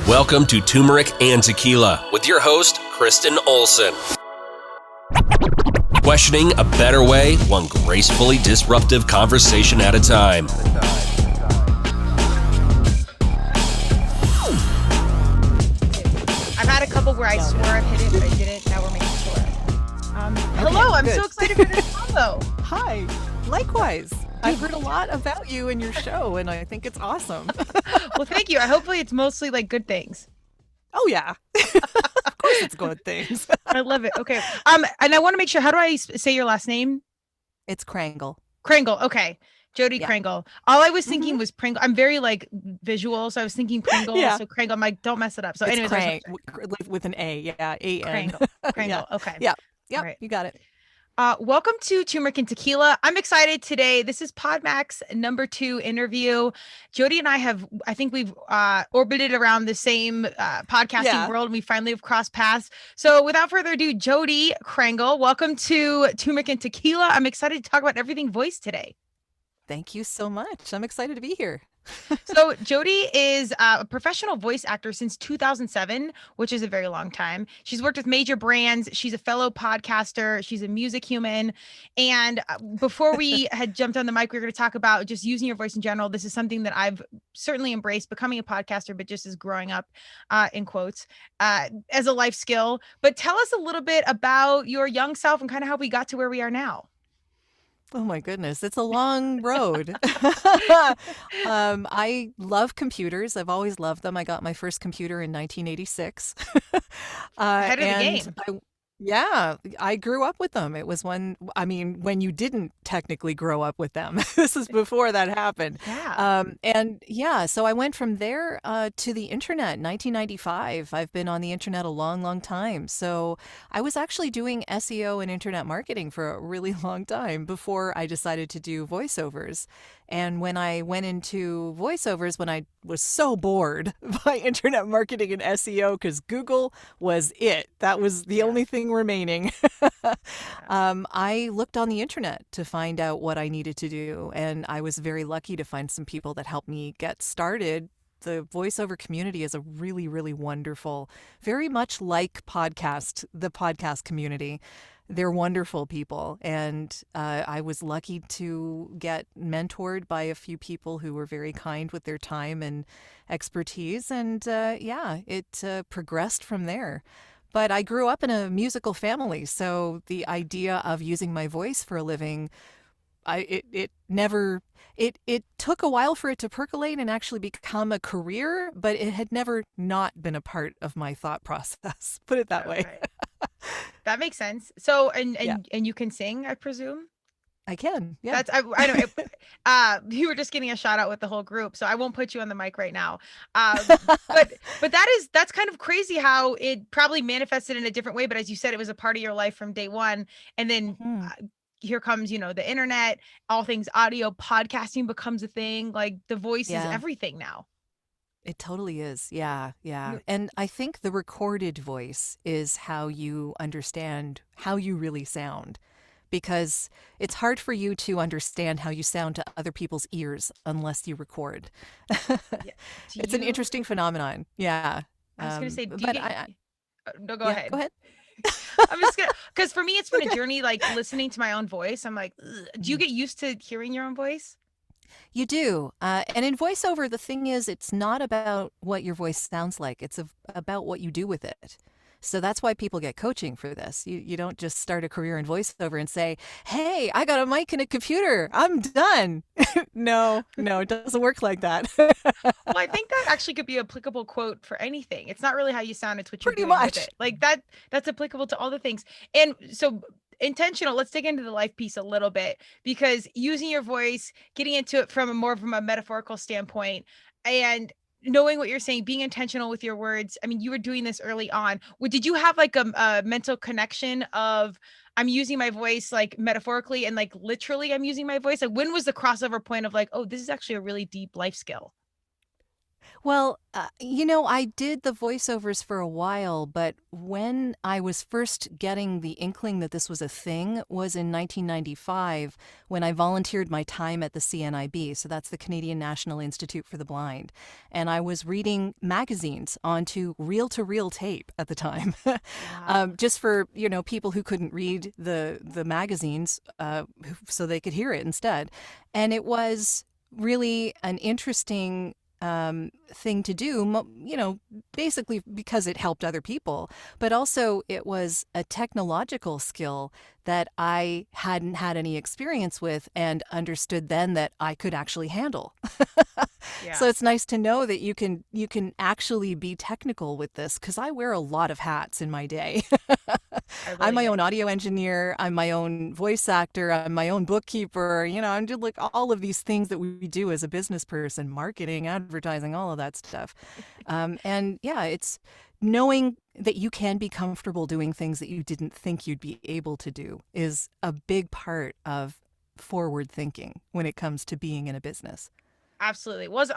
Welcome to Turmeric and Tequila with your host, Kristen Olson. Questioning a better way, one gracefully disruptive conversation at a time. I've had a couple where I swore I've hit it, but I didn't. Now we're making sure. Hello, I'm so excited for this combo. Hi. Likewise. I've heard a lot about you and your show, and I think it's awesome. Well, thank you. Hopefully it's mostly like good things. Oh, yeah. Of course it's good things. I love it. Okay. And I want to make sure, how do I say your last name? It's Krangle. Krangle. Okay. Jodi Krangle. All I was thinking was Pringle. I'm very like visual, so I was thinking Pringle. Yeah. So Krangle, I'm like, don't mess it up. So anyways, with an A. Yeah. A-N. Krangle. Yeah. Okay. Yeah. Yep. Right. You got it. Welcome to Turmeric and Tequila. I'm excited today. This is PodMac's number 2 interview. Jodi and I think we've orbited around the same podcasting world, and we finally have crossed paths. So without further ado, Jodi Krangle, welcome to Turmeric and Tequila. I'm excited to talk about everything voice today. Thank you so much. I'm excited to be here. So Jodi is a professional voice actor since 2007, which is a very long time. She's worked with major brands. She's a fellow podcaster. She's a music human. And before we had jumped on the mic, we were going to talk about just using your voice in general. This is something that I've certainly embraced, becoming a podcaster, but just as growing up, in quotes, as a life skill. But tell us a little bit about your young self and kind of how we got to where we are now. Oh my goodness, it's a long road. I love computers. I've always loved them. I got my first computer in 1986. Ahead of the game. I grew up with them. It was when you didn't technically grow up with them. This is before that happened. Yeah. So I went from there to the internet, 1995. I've been on the internet a long, long time. So I was actually doing SEO and internet marketing for a really long time before I decided to do voiceovers. And when I went into voiceovers, when I was so bored by internet marketing and SEO, because Google was it, that was the only thing remaining. I looked on the internet to find out what I needed to do. And I was very lucky to find some people that helped me get started. The voiceover community is a really, really wonderful, very much like the podcast community. They're wonderful people. And I was lucky to get mentored by a few people who were very kind with their time and expertise. And it progressed from there. But I grew up in a musical family. So the idea of using my voice for a living, it took a while for it to percolate and actually become a career, but it had never not been a part of my thought process. Put it that way. That makes sense. So, and you can sing, I presume? I can. Yeah. That's I know. You were just getting a shout out with the whole group, so I won't put you on the mic right now. But that's kind of crazy how it probably manifested in a different way. But as you said, it was a part of your life from day one, and then here comes the internet, all things audio, podcasting becomes a thing. Like the voice is everything now. It totally is. Yeah. And I think the recorded voice is how you understand how you really sound, because it's hard for you to understand how you sound to other people's ears unless you record. It's an interesting phenomenon. Yeah. I was going to say, no, go ahead. Go ahead. I'm just gonna, because for me, it's been a journey, like listening to my own voice. I'm like, do you get used to hearing your own voice? You do. And in voiceover, the thing is, it's not about what your voice sounds like. It's about what you do with it. So that's why people get coaching for this. You don't just start a career in voiceover and say, hey, I got a mic and a computer, I'm done. No, it doesn't work like that. Well, I think that actually could be an applicable quote for anything. It's not really how you sound, it's what you're doing with it. Like that's applicable to all the things. And so intentional, let's dig into the life piece a little bit, because using your voice, getting into it from a metaphorical standpoint, and knowing what you're saying, being intentional with your words. I mean, you were doing this early on. Did you have like a mental connection of, I'm using my voice like metaphorically and like literally I'm using my voice? Like when was the crossover point of like, oh, this is actually a really deep life skill? Well, I did the voiceovers for a while, but when I was first getting the inkling that this was a thing was in 1995 when I volunteered my time at the CNIB. So that's the Canadian National Institute for the Blind. And I was reading magazines onto reel-to-reel tape at the time, Wow. just for, people who couldn't read the magazines so they could hear it instead. And it was really an interesting thing to do, basically because it helped other people, but also it was a technological skill that I hadn't had any experience with and understood then that I could actually handle. So Yeah. it's nice to know that you can actually be technical with this because I wear a lot of hats in my day. I I'm believe my it. own audio engineer, I'm my own voice actor, I'm my own bookkeeper, I'm just like all of these things that we do as a business person, marketing, advertising, all of that stuff. And yeah, it's knowing that you can be comfortable doing things that you didn't think you'd be able to do is a big part of forward thinking when it comes to being in a business. Absolutely. Well, as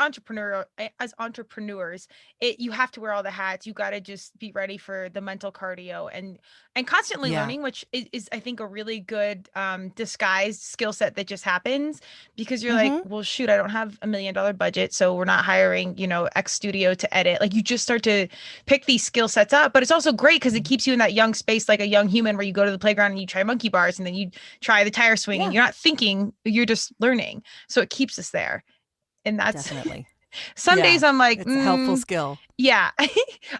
entrepreneurs, you have to wear all the hats. You got to just be ready for the mental cardio and constantly Yeah. learning, which is I think a really good disguised skill set that just happens because you're like, Hmm. well, shoot, I don't have $1 million budget, so we're not hiring, X studio to edit. Like you just start to pick these skill sets up, but it's also great because it keeps you in that young space, like a young human, where you go to the playground and you try monkey bars and then you try the tire swing, and Yeah, you're not thinking, you're just learning. So it keeps us there. And that's definitely. some days Yeah, I'm like, it's a helpful skill. yeah.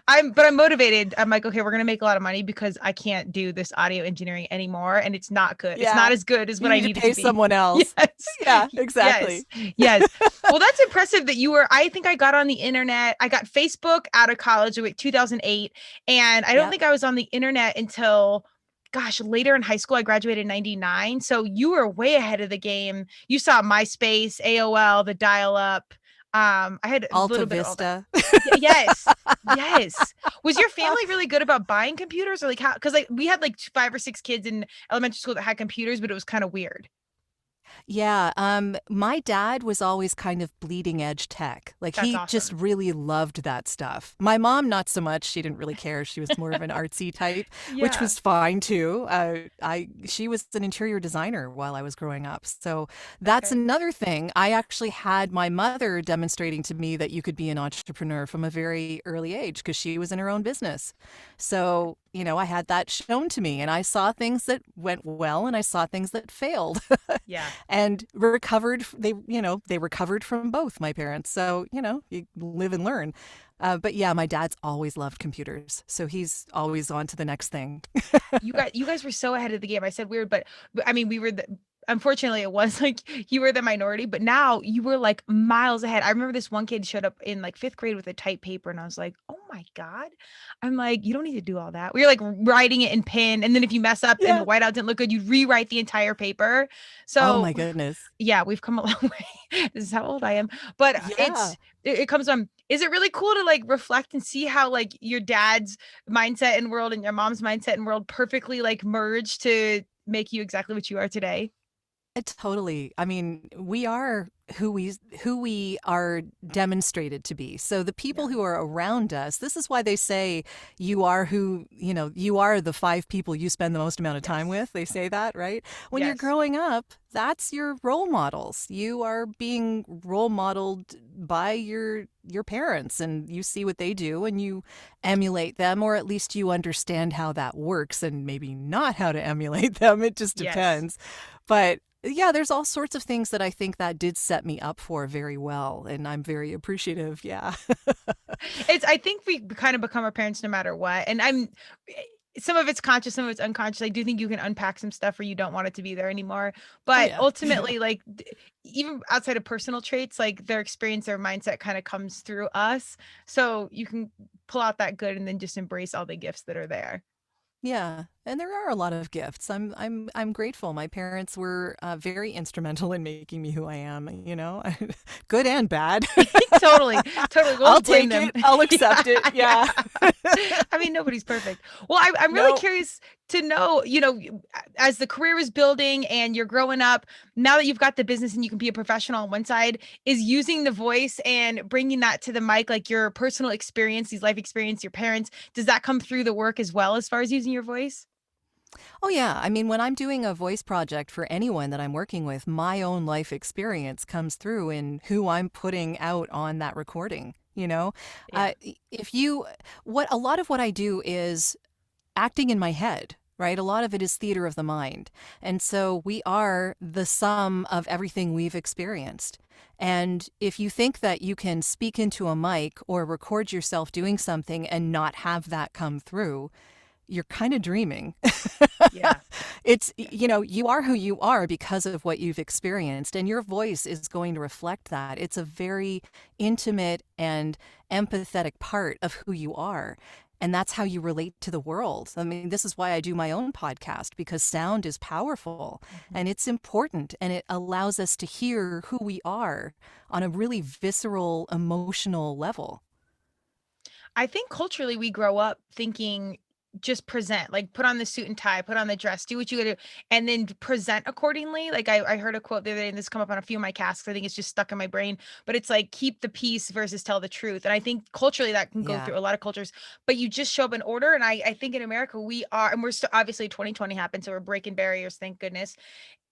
I'm motivated. I'm like, okay, we're gonna make a lot of money because I can't do this audio engineering anymore, and it's not good. It's not Yeah, as good as you what I need to need it to pay be. someone else. Yes. Yeah, Yes. exactly. Yes. Well, that's impressive that I think I got on the internet. I got Facebook out of college, like 2008, and I don't Yep. think I was on the internet until gosh, later in high school. I graduated in 99. So you were way ahead of the game. You saw MySpace, AOL, the dial up. I had a Alta little bit of all that. Vista. Yes. Yes. Was your family really good about buying computers or like how? Because like we had like five or six kids in elementary school that had computers, but it was kind of weird. Yeah, my dad was always kind of bleeding edge tech. Like That's he just awesome. really loved that stuff. My mom, not so much. She didn't really care. She was more of an artsy type, which Yeah. was fine too. She was an interior designer while I was growing up. So that's Okay. another thing. I actually had my mother demonstrating to me that you could be an entrepreneur from a very early age because she was in her own business. So, I had that shown to me and I saw things that went well and I saw things that failed. Yeah. And recovered they recovered from both my parents, so you live and learn. But yeah, my dad's always loved computers, so he's always on to the next thing. You guys were so ahead of the game. I said weird, but I mean we were unfortunately it was like you were the minority, but now you were like miles ahead. I remember this one kid showed up in like fifth grade with a type paper and I was like, oh my God. I'm like, you don't need to do all that. We were like writing it in pen. And then if you mess up and the Yeah. whiteout didn't look good, you'd rewrite the entire paper. Oh So my goodness. yeah, we've come a long way. This is how old I am. But Yeah. it comes from, is it really cool to like reflect and see how like your dad's mindset and world and your mom's mindset and world perfectly like merge to make you exactly what you are today? Totally. I mean, we are who we are demonstrated to be. So the people Yeah. who are around us, this is why they say you are the five people you spend the most amount of time Yes. with. They say that, right? When you're Yes. growing up, that's your role models. You are being role modeled by your parents and you see what they do and you emulate them, or at least you understand how that works and maybe not how to emulate them. It just Yes. depends. But yeah, there's all sorts of things that I think that did set me up for very well, and I'm very appreciative. Yeah. I think we kind of become our parents no matter what. And some of it's conscious, some of it's unconscious. I do think you can unpack some stuff where you don't want it to be there anymore. Oh But yeah. ultimately, like even outside of personal traits, like their experience, their mindset kind of comes through us. So you can pull out that good and then just embrace all the gifts that are there. Yeah. And there are a lot of gifts. I'm grateful. My parents were very instrumental in making me who I am, good and bad. Totally, totally. We'll I'll blame take them. it. I'll accept it. Yeah. I mean, nobody's perfect. Well, I'm really No. curious to know, as the career is building and you're growing up, now that you've got the business and you can be a professional on one side, is using the voice and bringing that to the mic, like your personal experience, these life experience, your parents, does that come through the work as well as far as using your voice? Oh, yeah. I mean, when I'm doing a voice project for anyone that I'm working with, my own life experience comes through in who I'm putting out on that recording. Yeah. If you, what a lot of what I do is acting in my head, right? A lot of it is theater of the mind. And so we are the sum of everything we've experienced. And if you think that you can speak into a mic or record yourself doing something and not have that come through, you're kind of dreaming. Yeah. You are who you are because of what you've experienced, and your voice is going to reflect that. It's a very intimate and empathetic part of who you are. And that's how you relate to the world. I mean, this is why I do my own podcast, because sound is powerful and it's important, and it allows us to hear who we are on a really visceral, emotional level. I think culturally we grow up thinking just present, like put on the suit and tie, put on the dress, do what you gotta do, and then present accordingly. Like I heard a quote the other day, and this come up on a few of my casts. I think it's just stuck in my brain, but it's like keep the peace versus tell the truth. And I think culturally that can go Yeah. through a lot of cultures, but you just show up in order. And I think in America we are, and we're still obviously 2020 happened, so we're breaking barriers, thank goodness,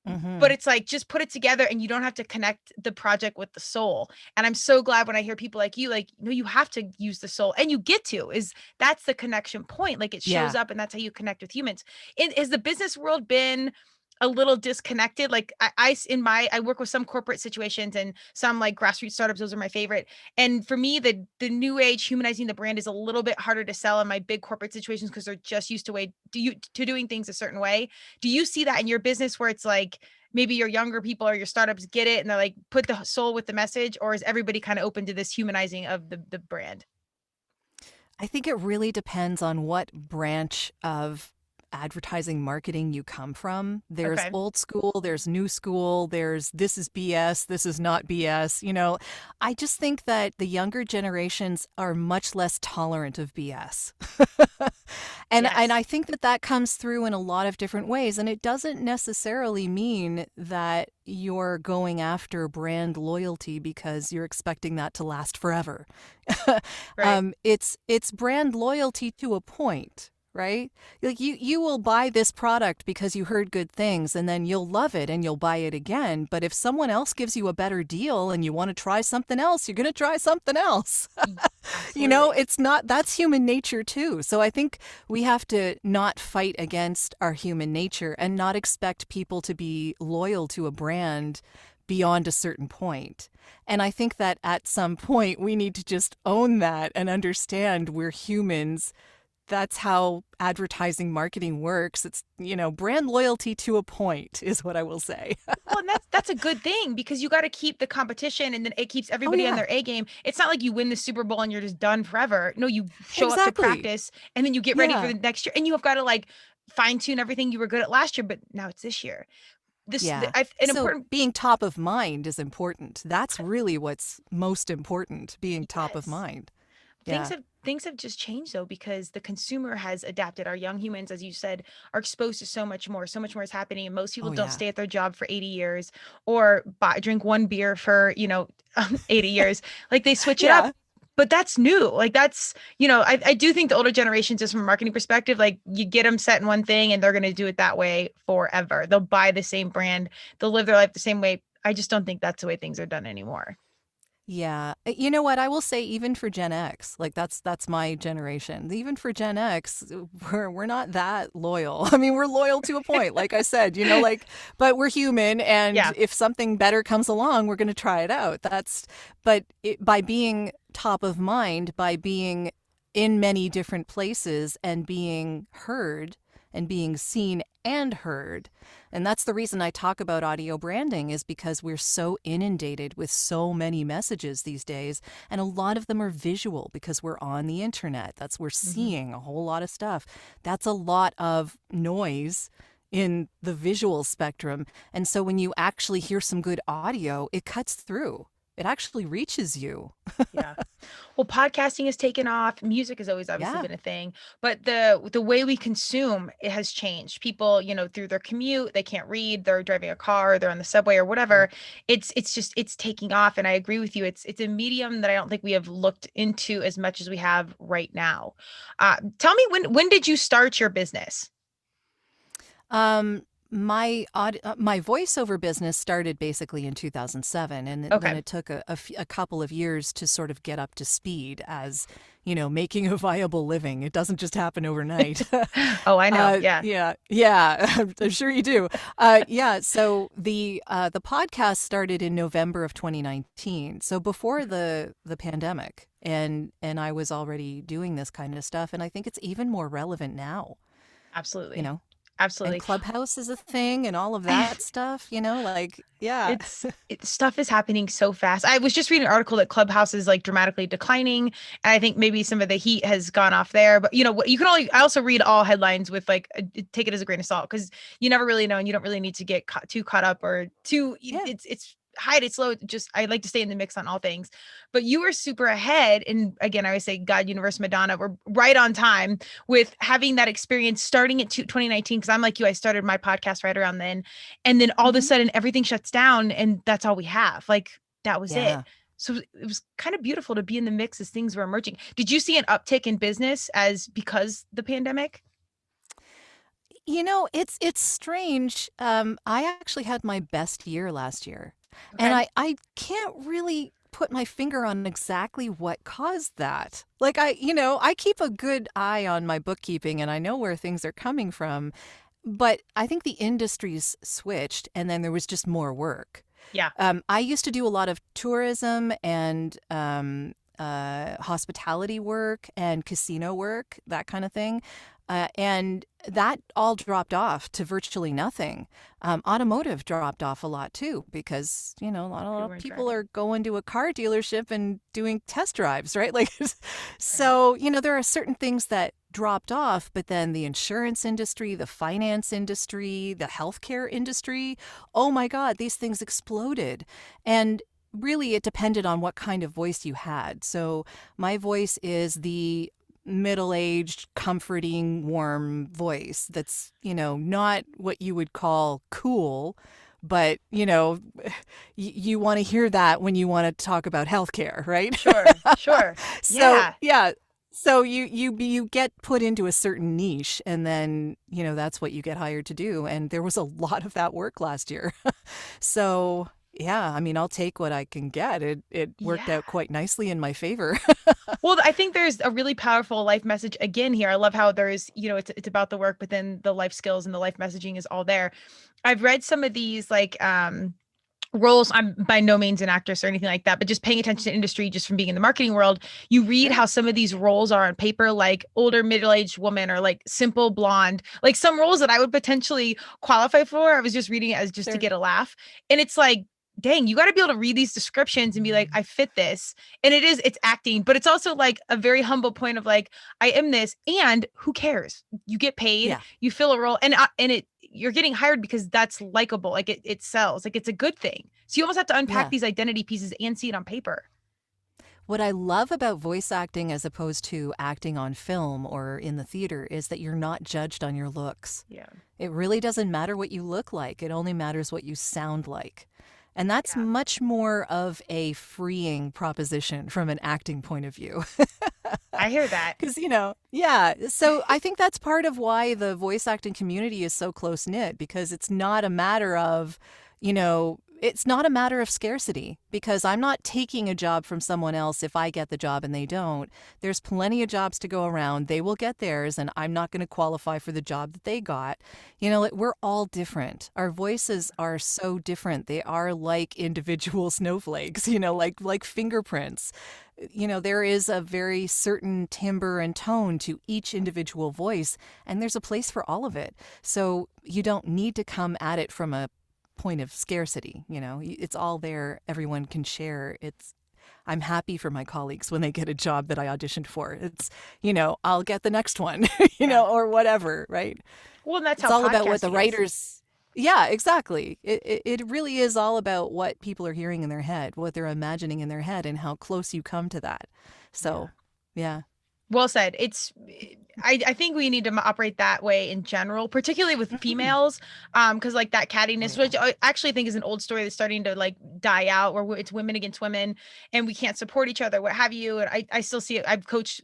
but Hmm. it's like just put it together and you don't have to connect the project with the soul. And I'm so glad when I hear people like you, like, no, you have to use the soul, and you get to, is that's the connection point. Like it shows Yeah. up and that's how you connect with humans. Is the business world been a little disconnected? Like I work with some corporate situations and some like grassroots startups. Those are my favorite. And for me, the new age humanizing the brand is a little bit harder to sell in my big corporate situations because they're just used to doing things a certain way. Do you see that in your business where it's like maybe your younger people or your startups get it and they're like put the soul with the message, or is everybody kind of open to this humanizing of the brand? I think it really depends on what branch of advertising marketing you come from. There's Okay. old school, there's new school, there's this is BS, this is not BS. I just think that the younger generations are much less tolerant of BS. And Yes. I think that that comes through in a lot of different ways, and it doesn't necessarily mean that you're going after brand loyalty because you're expecting that to last forever. Right. It's brand loyalty to a point, right? Like you will buy this product because you heard good things, and then you'll love it and you'll buy it again. But if someone else gives you a better deal and you want to try something else, you're going to try something else. Absolutely. It's not, that's human nature too. So I think we have to not fight against our human nature and not expect people to be loyal to a brand beyond a certain point. And I think that at some point we need to just own that and understand we're humans. That's how advertising marketing works. It's, brand loyalty to a point is what I will say. Well, and that's a good thing because you got to keep the competition, and then it keeps Oh, everybody on yeah, their A game. It's not like you win the Super Bowl and you're just done forever. No, you show up to exactly. practice and then you get ready for Yeah. the next year, and you have got to like fine tune everything you were good at last year, but now it's this year. Yeah. An So important. being top of mind is important. That's really what's most important, being top of Yes. mind. things Yeah. have things have just changed though because the consumer has adapted. Our young humans, as you said, are exposed to so much more is happening, and most people Oh, don't yeah. stay at their job for 80 years or drink one beer for 80 years. Like they switch it up. Yeah. But that's new. Like that's, I do think the older generations, just from a marketing perspective, like you get them set in one thing and they're going to do it that way forever. They'll buy the same brand, they'll live their life the same way. I just don't think that's the way things are done anymore. Yeah. You know what? I will say even for Gen X, like that's my generation. Even for Gen X, we're not that loyal. I mean, we're loyal to a point, like I said, but we're human, and Yeah. if something better comes along, we're going to try it out. By being top of mind, by being in many different places and being heard and being seen and heard. And that's the reason I talk about audio branding, is because we're so inundated with so many messages these days. And a lot of them are visual because we're on the internet. We're seeing a whole lot of stuff. That's a lot of noise in the visual spectrum. And so when you actually hear some good audio, it cuts through. It actually reaches you. Yeah. Well, podcasting has taken off. Music has always obviously been a thing, but the way we consume it has changed. People, through their commute, they can't read, they're driving a car, they're on the subway or whatever. It's taking off. And I agree with you. It's a medium that I don't think we have looked into as much as we have right now. Tell me, when did you start your business? My voiceover business started basically in 2007, and then it took a couple of years to sort of get up to speed as, making a viable living. It doesn't just happen overnight. Oh, I know. Yeah. I'm sure you do. So the podcast started in November of 2019. So before the pandemic, and I was already doing this kind of stuff, and I think it's even more relevant now. Absolutely. Absolutely. And Clubhouse is a thing and all of that stuff, Stuff is happening so fast. I was just reading an article that Clubhouse is like dramatically declining. And I think maybe some of the heat has gone off there, but I also read all headlines with take it as a grain of salt, because you never really know, and you don't really need to get too caught up or it's hide it slow. Just, I like to stay in the mix on all things, but you were super ahead. And again, I always say God, universe, Madonna, we're right on time with having that experience starting at 2019. Cause I'm like you, I started my podcast right around then. And then all of a sudden everything shuts down and that's all we have. That was it. So it was kind of beautiful to be in the mix as things were emerging. Did you see an uptick in business because the pandemic? It's strange. I actually had my best year last year. Okay. And I can't really put my finger on exactly what caused that. I keep a good eye on my bookkeeping and I know where things are coming from, but I think the industries switched and then there was just more work. Yeah. I used to do a lot of tourism and hospitality work and casino work, that kind of thing. And that all dropped off to virtually nothing. Automotive dropped off a lot too, because, a lot of people are going to a car dealership and doing test drives, right? So, there are certain things that dropped off, but then the insurance industry, the finance industry, the healthcare industry, oh my God, these things exploded. And really, it depended on what kind of voice you had. So my voice is the middle-aged, comforting, warm voice that's, not what you would call cool, but, you want to hear that when you want to talk about healthcare, right? Sure. So you get put into a certain niche and then, that's what you get hired to do. And there was a lot of that work last year. So yeah, I'll take what I can get. It worked out quite nicely in my favor. Well, I think there's a really powerful life message again here. I love how there's, it's about the work, but then the life skills and the life messaging is all there. I've read some of these roles. I'm by no means an actress or anything like that, but just paying attention to industry, just from being in the marketing world, you read how some of these roles are on paper, like older middle-aged woman or like simple blonde, like some roles that I would potentially qualify for. I was just reading it as just to get a laugh. And it's like, dang, you got to be able to read these descriptions and be like, I fit this. And it's acting, but it's also like a very humble point of like, I am this, and who cares? You get paid, you fill a role, and you're getting hired because that's likable. Like it sells, like it's a good thing. So you almost have to unpack these identity pieces and see it on paper. What I love about voice acting as opposed to acting on film or in the theater is that you're not judged on your looks. Yeah. It really doesn't matter what you look like. It only matters what you sound like. And that's much more of a freeing proposition from an acting point of view. I hear that. Because, so I think that's part of why the voice acting community is so close-knit, because it's not a matter of, it's not a matter of scarcity, because I'm not taking a job from someone else if I get the job and they don't. There's plenty of jobs to go around. They will get theirs, and I'm not going to qualify for the job that they got. We're all different. Our voices are so different. They are like individual snowflakes, like fingerprints. There is a very certain timbre and tone to each individual voice, and there's a place for all of it. So you don't need to come at it from a point of scarcity. It's all there. Everyone can share. I'm happy for my colleagues when they get a job that I auditioned for. It's, I'll get the next one, or whatever, right? Well, that's it's how all about what the podcasting is. writers. Yeah, exactly. It really is all about what people are hearing in their head, what they're imagining in their head, and how close you come to that. So, yeah. Well said. I think we need to operate that way in general, particularly with females, because like that cattiness, which I actually think is an old story that's starting to like die out, where it's women against women and we can't support each other, what have you. And I still see it. I've coached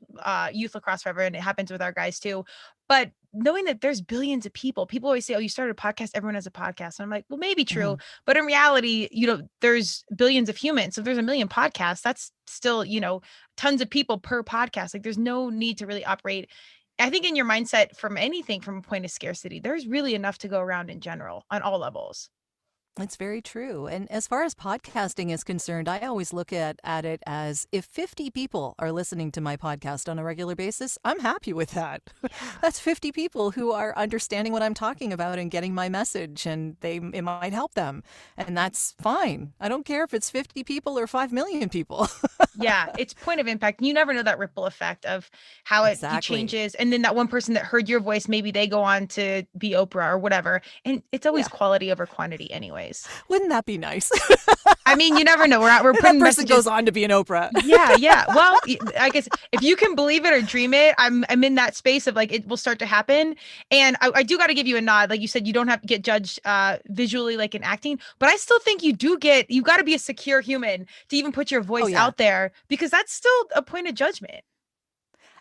youth lacrosse forever, and it happens with our guys too. But knowing that there's billions of people always say, oh, you started a podcast, everyone has a podcast. And I'm like, well, maybe true. But in reality, there's billions of humans. So if there's a million podcasts, that's still, tons of people per podcast. Like there's no need to really operate, I think, in your mindset from anything from a point of scarcity. There's really enough to go around in general on all levels. It's very true. And as far as podcasting is concerned, I always look at it as if 50 people are listening to my podcast on a regular basis, I'm happy with that. Yeah. That's 50 people who are understanding what I'm talking about and getting my message, and it might help them. And that's fine. I don't care if it's 50 people or 5 million people. Yeah, it's point of impact. You never know that ripple effect of how it changes. And then that one person that heard your voice, maybe they go on to be Oprah or whatever. And it's always quality over quantity anyways. Wouldn't that be nice? I mean, you never know. We're putting that person messages. Goes on to be an Oprah. Yeah. Well, I guess if you can believe it or dream it, I'm in that space of like, it will start to happen. And I do got to give you a nod. Like you said, you don't have to get judged visually like in acting, but I still think you got to be a secure human to even put your voice out there, because that's still a point of judgment.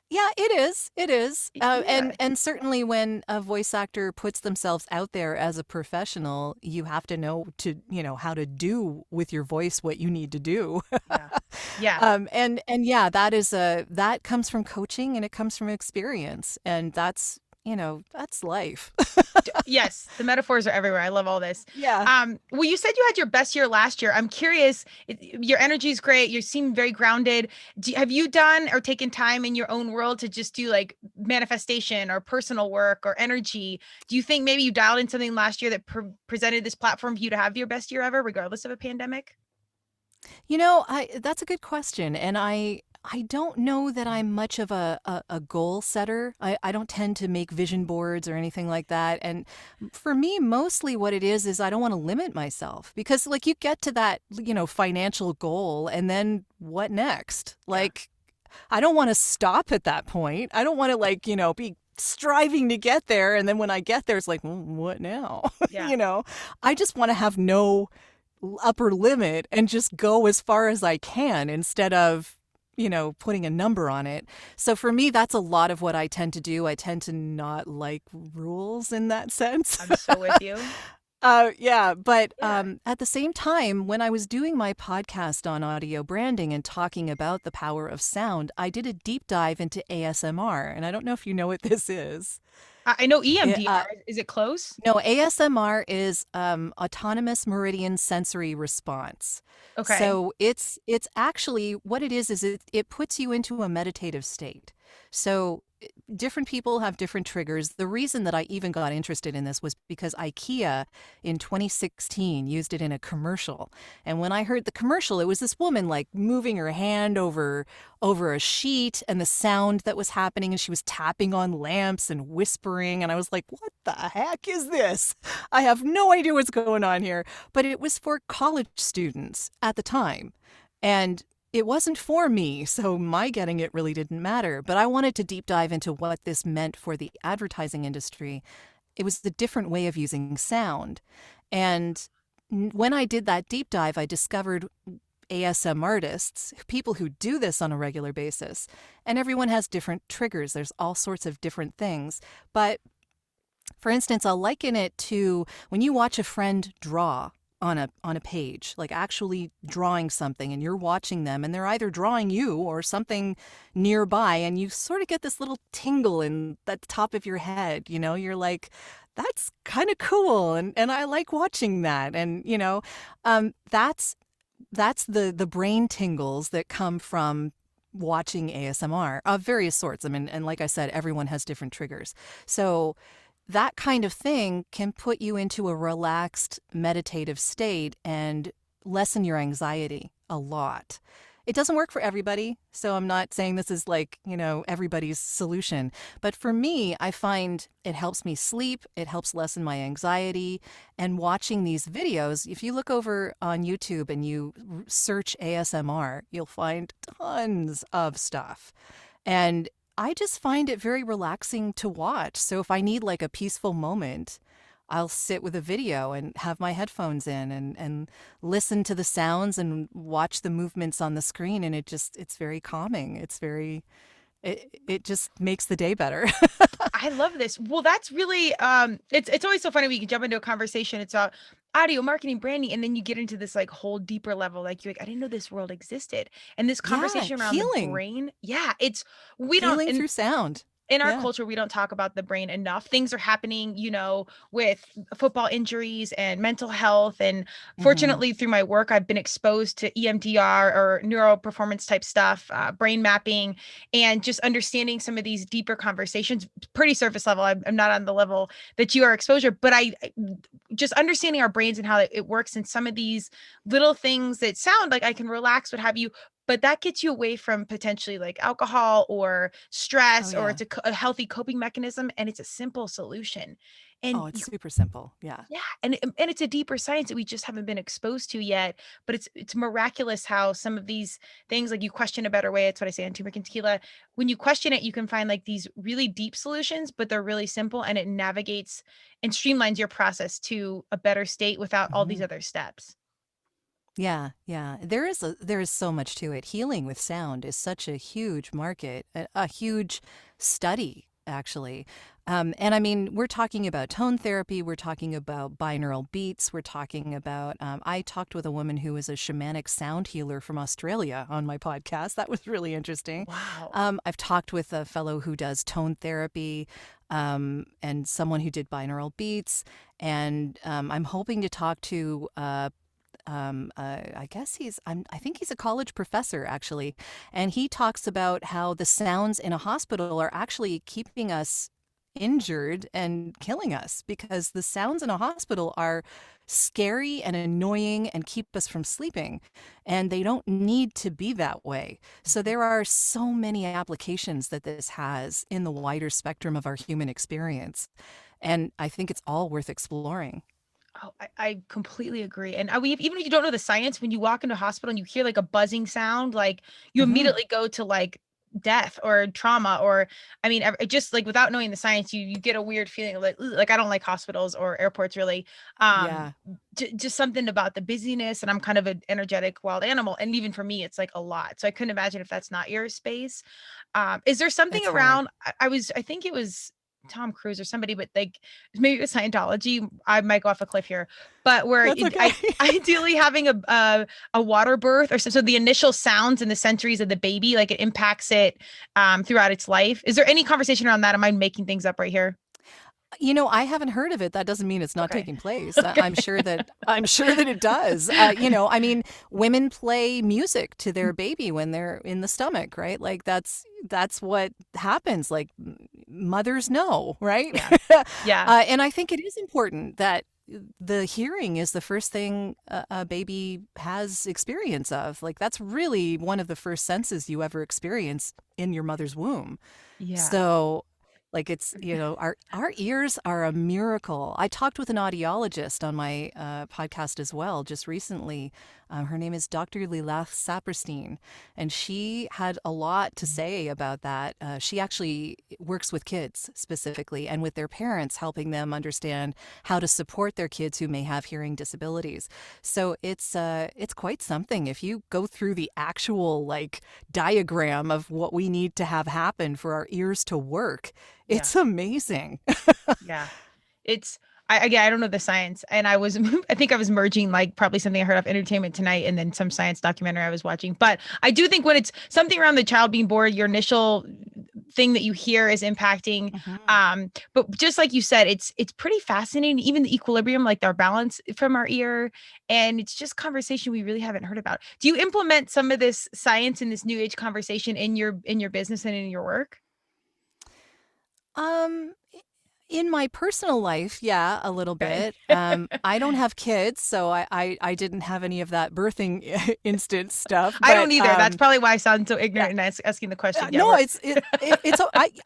Yeah, it is. It is. And certainly when a voice actor puts themselves out there as a professional, you have to know how to do with your voice what you need to do. Yeah. And yeah, that comes from coaching, and it comes from experience, and that's life. Yes, the metaphors are everywhere. I love all this. Yeah. Well, you said you had your best year last year. I'm curious. Your energy is great. You seem very grounded. Have you done or taken time in your own world to just do like manifestation or personal work or energy? Do you think maybe you dialed in something last year that presented this platform for you to have your best year ever, regardless of a pandemic? That's a good question, and I don't know that I'm much of a goal setter. I don't tend to make vision boards or anything like that. And for me, mostly what it is I don't want to limit myself, because like you get to that, financial goal, and then what next? Like, I don't want to stop at that point. I don't want to be striving to get there. And then when I get there, it's like, well, what now? Yeah. I just want to have no upper limit and just go as far as I can, instead of putting a number on it. So for me, that's a lot of what I tend to do. I tend to not like rules in that sense. I'm so with you. But at the same time, when I was doing my podcast on audio branding and talking about the power of sound, I did a deep dive into ASMR. And I don't know if you know what this is. I know EMDR. Is it close? No, ASMR is autonomous meridian sensory response. Okay. So it's actually what it is it puts you into a meditative state. So different people have different triggers. The reason that I even got interested in this was because IKEA in 2016 used it in a commercial. And when I heard the commercial, it was this woman like moving her hand over a sheet, and the sound that was happening, and she was tapping on lamps and whispering. And I was like, what the heck is this? I have no idea what's going on here. But it was for college students at the time. And it wasn't for me, so my getting it really didn't matter. But I wanted to deep dive into what this meant for the advertising industry. It was a different way of using sound. And when I did that deep dive, I discovered ASM artists, people who do this on a regular basis. And everyone has different triggers. There's all sorts of different things. But for instance, I'll liken it to when you watch a friend draw on a page, like actually drawing something, and you're watching them, and they're either drawing you or something nearby, and you sort of get this little tingle in the top of your head. You're like, that's kind of cool, and I like watching that, and that's the brain tingles that come from watching ASMR of various sorts. I mean, and like I said, everyone has different triggers. So that kind of thing can put you into a relaxed meditative state and lessen your anxiety a lot. It doesn't work for everybody, so I'm not saying this is like, everybody's solution. But for me, I find it helps me sleep, it helps lessen my anxiety, and watching these videos, if you look over on YouTube and you search ASMR, you'll find tons of stuff. And I just find it very relaxing to watch. So if I need like a peaceful moment, I'll sit with a video and have my headphones in and listen to the sounds and watch the movements on the screen. And it's very calming. It just makes the day better. I love this. Well, that's really, it's always so funny when you can jump into a conversation. It's about audio marketing, branding, and then you get into this like whole deeper level. Like you're like, I didn't know this world existed. And this conversation around healing. the brain. Yeah. Healing through sound. In our culture, we don't talk about the brain enough. Things are happening, with football injuries and mental health. And fortunately, through my work, I've been exposed to EMDR or neuro performance type stuff, brain mapping, and just understanding some of these deeper conversations. Pretty surface level. I'm not on the level that you are exposure, but I just understanding our brains and how it works, and some of these little things that sound like I can relax, what have you. But that gets you away from potentially like alcohol or stress, or it's a healthy coping mechanism, and it's a simple solution. And it's super simple. Yeah. Yeah. And it's a deeper science that we just haven't been exposed to yet. But it's miraculous how some of these things, like you question a better way. It's what I say on Turmeric and Tequila. When you question it, you can find like these really deep solutions, but they're really simple, and it navigates and streamlines your process to a better state without all these other steps. Yeah. There is so much to it. Healing with sound is such a huge market, a huge study, actually. And I mean, we're talking about tone therapy, we're talking about binaural beats, we're talking about, I talked with a woman who is a shamanic sound healer from Australia on my podcast. That was really interesting. Wow. I've talked with a fellow who does tone therapy, and someone who did binaural beats. And I'm hoping to talk to I guess I think he's a college professor, actually. And he talks about how the sounds in a hospital are actually keeping us injured and killing us, because the sounds in a hospital are scary and annoying and keep us from sleeping. And they don't need to be that way. So there are so many applications that this has in the wider spectrum of our human experience. And I think it's all worth exploring. Oh, I completely agree. And even if you don't know the science, when you walk into a hospital and you hear like a buzzing sound, like you immediately go to like death or trauma, or I mean, just like without knowing the science, you get a weird feeling like I don't like hospitals or airports really. Just something about the busyness, and I'm kind of an energetic wild animal. And even for me, it's like a lot. So I couldn't imagine if that's not your space. Is there something around, I think it was Tom Cruise or somebody, but like maybe with Scientology, I might go off a cliff here, but where ideally having a water birth, or so the initial sounds in the sensories of the baby, like it impacts it throughout its life. Is there any conversation around that? Am I making things up right here? I haven't heard of it. That doesn't mean it's not taking place. I'm sure that it does. I mean, women play music to their baby when they're in the stomach, right? Like that's what happens. Like mothers know, right? Yeah. And I think it is important that the hearing is the first thing a baby has experience of. Like that's really one of the first senses you ever experience in your mother's womb. Yeah. So like it's, our ears are a miracle. I talked with an audiologist on my podcast as well just recently. Her name is Dr. Lilach Saperstein, and she had a lot to say about that. She actually works with kids specifically and with their parents, helping them understand how to support their kids who may have hearing disabilities. So it's quite something. If you go through the actual like diagram of what we need to have happen for our ears to work, it's amazing. Yeah. I don't know the science, and I think I was merging like probably something I heard off Entertainment Tonight and then some science documentary I was watching. But I do think when it's something around the child being born, your initial thing that you hear is impacting. But just like you said, it's pretty fascinating, even the equilibrium, like our balance from our ear, and it's just conversation we really haven't heard about. Do you implement some of this science and this new age conversation in your business and in your work? Um, in my personal life, yeah, a little Okay. bit. I don't have kids, so I didn't have any of that birthing instant stuff. I But don't either. That's probably why I sound so ignorant yeah, and asking the question. Yeah, no,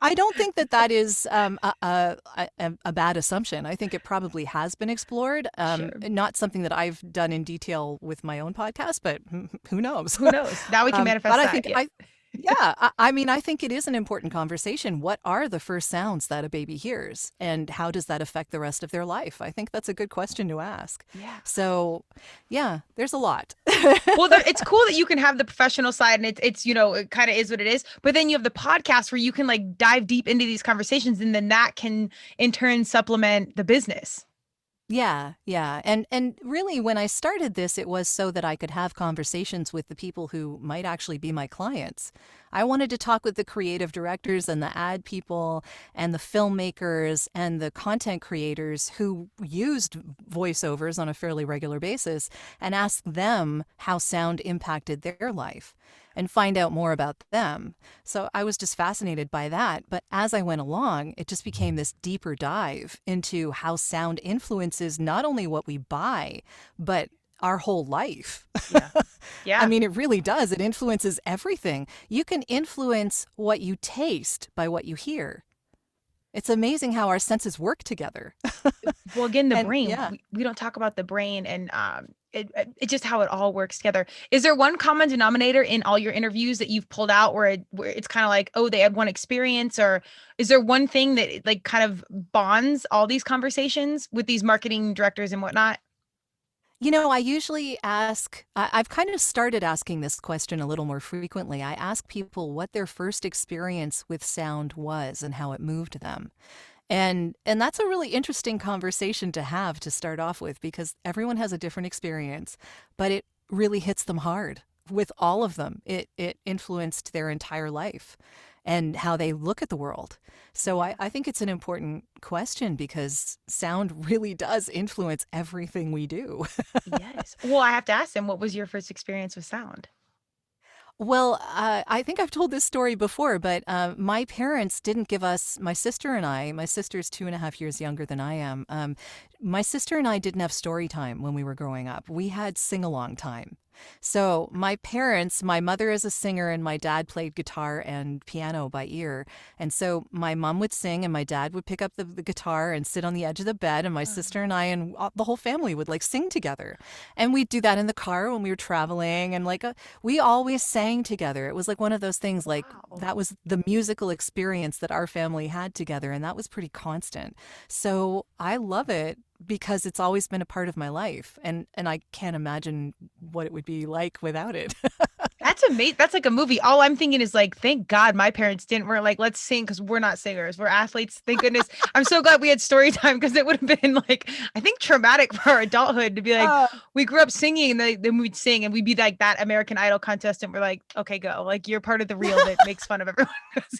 I don't think that is a bad assumption. I think it probably has been explored. sure. Not something that I've done in detail with my own podcast, but who knows? Who knows? Now we can manifest But I that. think Yeah. I mean, I think it is an important conversation. What are the first sounds that a baby hears, and how does that affect the rest of their life? I think that's a good question to ask. Yeah. So, yeah, there's a lot. Well, it's cool that you can have the professional side, and it's it kind of is what it is. But then you have the podcast where you can like dive deep into these conversations, and then that can in turn supplement the business. Yeah, yeah. And really when I started this, it was so that I could have conversations with the people who might actually be my clients. I wanted to talk with the creative directors and the ad people and the filmmakers and the content creators who used voiceovers on a fairly regular basis and ask them how sound impacted their life and find out more about them. So I was just fascinated by that. But as I went along, it just became this deeper dive into how sound influences not only what we buy, but our whole life. Yeah. Yeah. I mean, it really does. It influences everything. You can influence what you taste by what you hear. It's amazing how our senses work together. Well, again, the And brain. yeah. We don't talk about the brain, and it's just how it all works together. Is there one common denominator in all your interviews that you've pulled out where it's kind of like, oh, they had one experience, or is there one thing that like kind of bonds all these conversations with these marketing directors and whatnot? You know, I usually ask, I've kind of started asking this question a little more frequently. I ask people what their first experience with sound was and how it moved them. And that's a really interesting conversation to have to start off with because everyone has a different experience, but it really hits them hard. With all of them, it influenced their entire life and how they look at the world. So I think it's an important question because sound really does influence everything we do. Yes. Well, I have to ask them, what was your first experience with sound? Well, I think I've told this story before, but my parents didn't give us, my sister and I, my sister's 2.5 years younger than I am. My sister and I didn't have story time when we were growing up. We had sing-along time. So my parents, my mother is a singer and my dad played guitar and piano by ear. And so my mom would sing and my dad would pick up the guitar and sit on the edge of the bed and my sister and I and the whole family would like sing together. And we'd do that in the car when we were traveling and like we always sang together. It was like one of those things like Wow. that was the musical experience that our family had together and that was pretty constant. So I love it because it's always been a part of my life and I can't imagine what it would be like without it. That's amazing. That's like a movie. All I'm thinking is like, thank God my parents didn't. We're like, let's sing because we're not singers. We're athletes. Thank goodness. I'm so glad we had story time because it would have been like, I think traumatic for our adulthood to be like, we grew up singing and then we'd sing and we'd be like that American Idol contestant. We're like, okay, go. Like you're part of the reel that makes fun of everyone.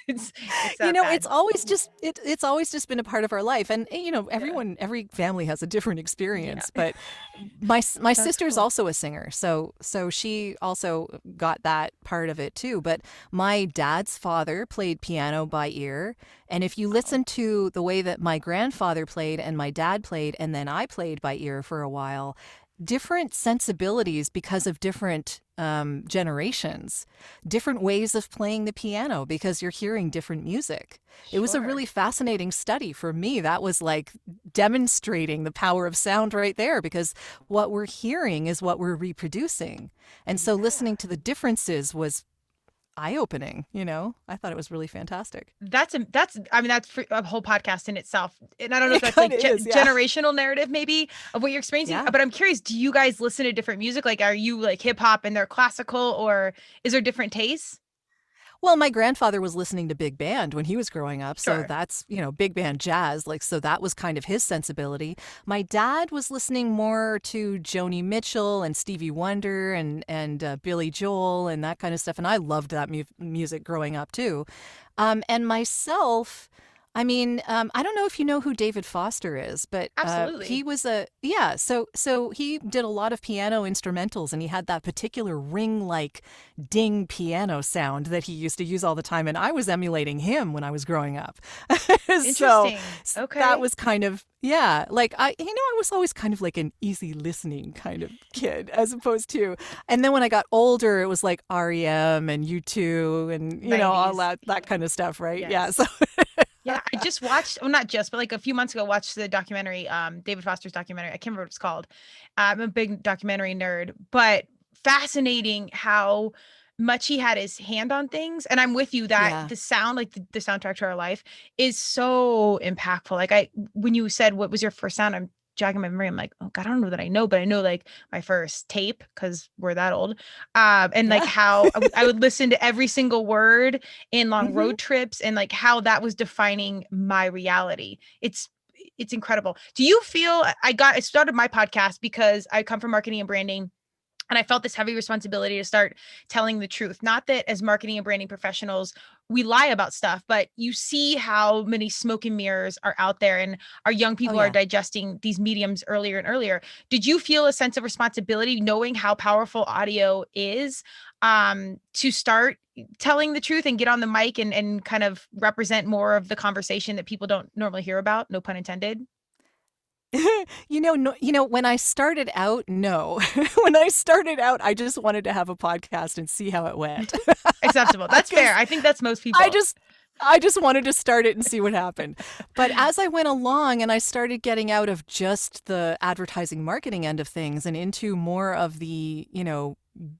it's You know, bad. it's always just it's always just been a part of our life, and you know, every family has a different experience. But my sister's cool. also a singer, so she also got that part of it too. But my dad's father played piano by ear, and if you listen to the way that my grandfather played and my dad played, and then I played by ear for a while, different sensibilities because of different generations, different ways of playing the piano because you're hearing different music. It was a Sure. really fascinating study for me. That was like demonstrating the power of sound right there because what we're hearing is what we're reproducing. And so listening to the differences was eye-opening, you know? I thought it was really fantastic. That's I mean that's a whole podcast in itself, and I don't know if It that's like kinda is, yeah. generational narrative maybe of what you're experiencing. Yeah. But I'm curious, do you guys listen to different music? Like, are you like hip hop and they're classical, or is there different tastes? Well, my grandfather was listening to big band when he was growing up. So Sure. that's, big band jazz. Like, so that was kind of his sensibility. My dad was listening more to Joni Mitchell and Stevie Wonder and Billy Joel and that kind of stuff. And I loved that music growing up too. And myself, I don't know if you know who David Foster is, but he Absolutely. was so he did a lot of piano instrumentals, and he had that particular ring-like ding piano sound that he used to use all the time, and I was emulating him when I was growing up. So Interesting. that Okay. was kind of, yeah, like I was always kind of like an easy listening kind of kid, as opposed to, and then when I got older, it was like REM and U2 and all 90s. that kind of stuff, right? Yeah, Yes. so. Yeah, I just watched, well, not just, but like a few months ago, watched the documentary, David Foster's documentary. I can't remember what it's called. I'm a big documentary nerd, but fascinating how much he had his hand on things. And I'm with you that Yeah. the sound, like the soundtrack to our life, is so impactful. Like when you said what was your first sound, I'm jogging my memory. I'm like, oh God, I don't know that I know, but I know like my first tape because we're that old. And like Yeah. how I would listen to every single word in long Hmm. road trips and like how that was defining my reality. It's incredible. Do you feel I started my podcast because I come from marketing and branding, and I felt this heavy responsibility to start telling the truth. Not that as marketing and branding professionals, we lie about stuff, but you see how many smoke and mirrors are out there, and our young Oh, people are yeah. digesting these mediums earlier and earlier. Did you feel a sense of responsibility knowing how powerful audio is, to start telling the truth and get on the mic and kind of represent more of the conversation that people don't normally hear about? No pun intended. No, when I started out, no. When I started out, I just wanted to have a podcast and see how it went. Acceptable. That's fair. Because I think that's most I people. just I just wanted to start it and see what happened. But as I went along and I started getting out of just the advertising marketing end of things and into more of the,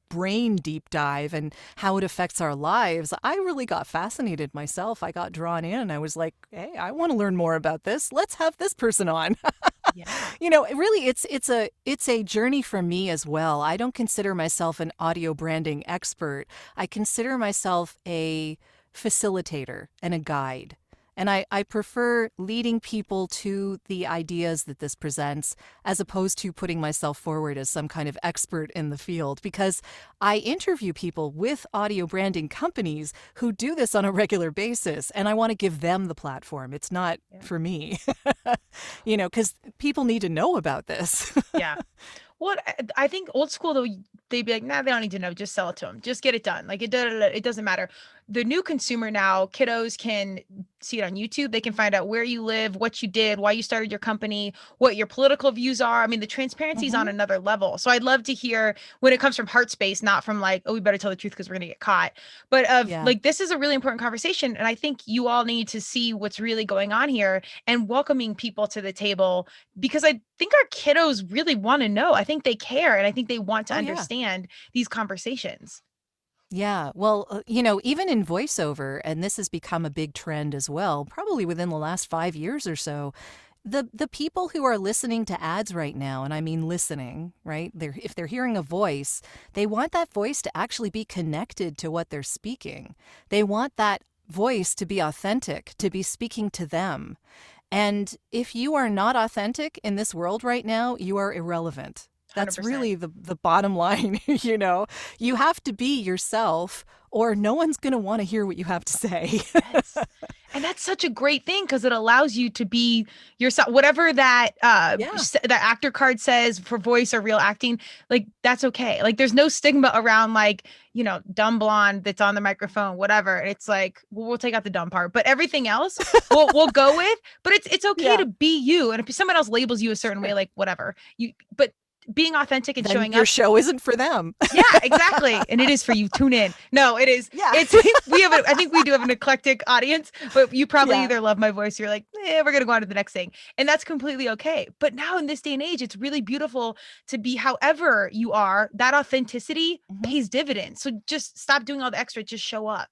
brain deep dive and how it affects our lives, I really got fascinated myself. I got drawn in. I was like, hey, I want to learn more about this. Let's have this person on. Yeah. Really, it's a journey for me as well. I don't consider myself an audio branding expert. I consider myself a facilitator and a guide. And I prefer leading people to the ideas that this presents as opposed to putting myself forward as some kind of expert in the field, because I interview people with audio branding companies who do this on a regular basis, and I want to give them the platform. It's not Yeah. for me, because people need to know about this. Yeah. Well, I think old school though, they'd be like, nah, they don't need to know. Just sell it to them. Just get it done. Like it doesn't matter. The new consumer now, kiddos can see it on YouTube. They can find out where you live, what you did, why you started your company, what your political views are. I mean, the transparency is on Hmm. another level. So I'd love to hear when it comes from heart space, not from like, oh, we better tell the truth because we're gonna get caught. But of Yeah. like, this is a really important conversation, and I think you all need to see what's really going on here and welcoming people to the table, because I think our kiddos really want to know. I think they care, and I think they want to Oh, yeah. understand these conversations. Yeah. Well, even in voiceover, and this has become a big trend as well, probably within the last 5 years or so, the people who are listening to ads right now, and I mean listening, right? If they're hearing a voice, they want that voice to actually be connected to what they're speaking. They want that voice to be authentic, to be speaking to them. And if you are not authentic in this world right now, you are irrelevant. That's 100%. really the bottom line. You have to be yourself, or no one's going to want to hear what you have to say. Yes. And that's such a great thing because it allows you to be yourself, whatever that Yeah. that actor card says for voice or real acting, like that's okay. Like there's no stigma around like, dumb blonde that's on the microphone, whatever. It's like, well, we'll take out the dumb part, but everything else we'll go with. But it's okay Yeah. to be you. And if someone else labels you a certain way, Sure. like whatever. But being authentic and Then showing your up. show isn't for them. Yeah, exactly. And it is for you. Tune in. No, it is. Yeah. It's I think we do have an eclectic audience, but you probably Yeah. either love my voice or you're like, we're gonna go on to the next thing. And that's completely okay. But now in this day and age, it's really beautiful to be however you are. That authenticity Hmm. pays dividends. So just stop doing all the extra, just show up.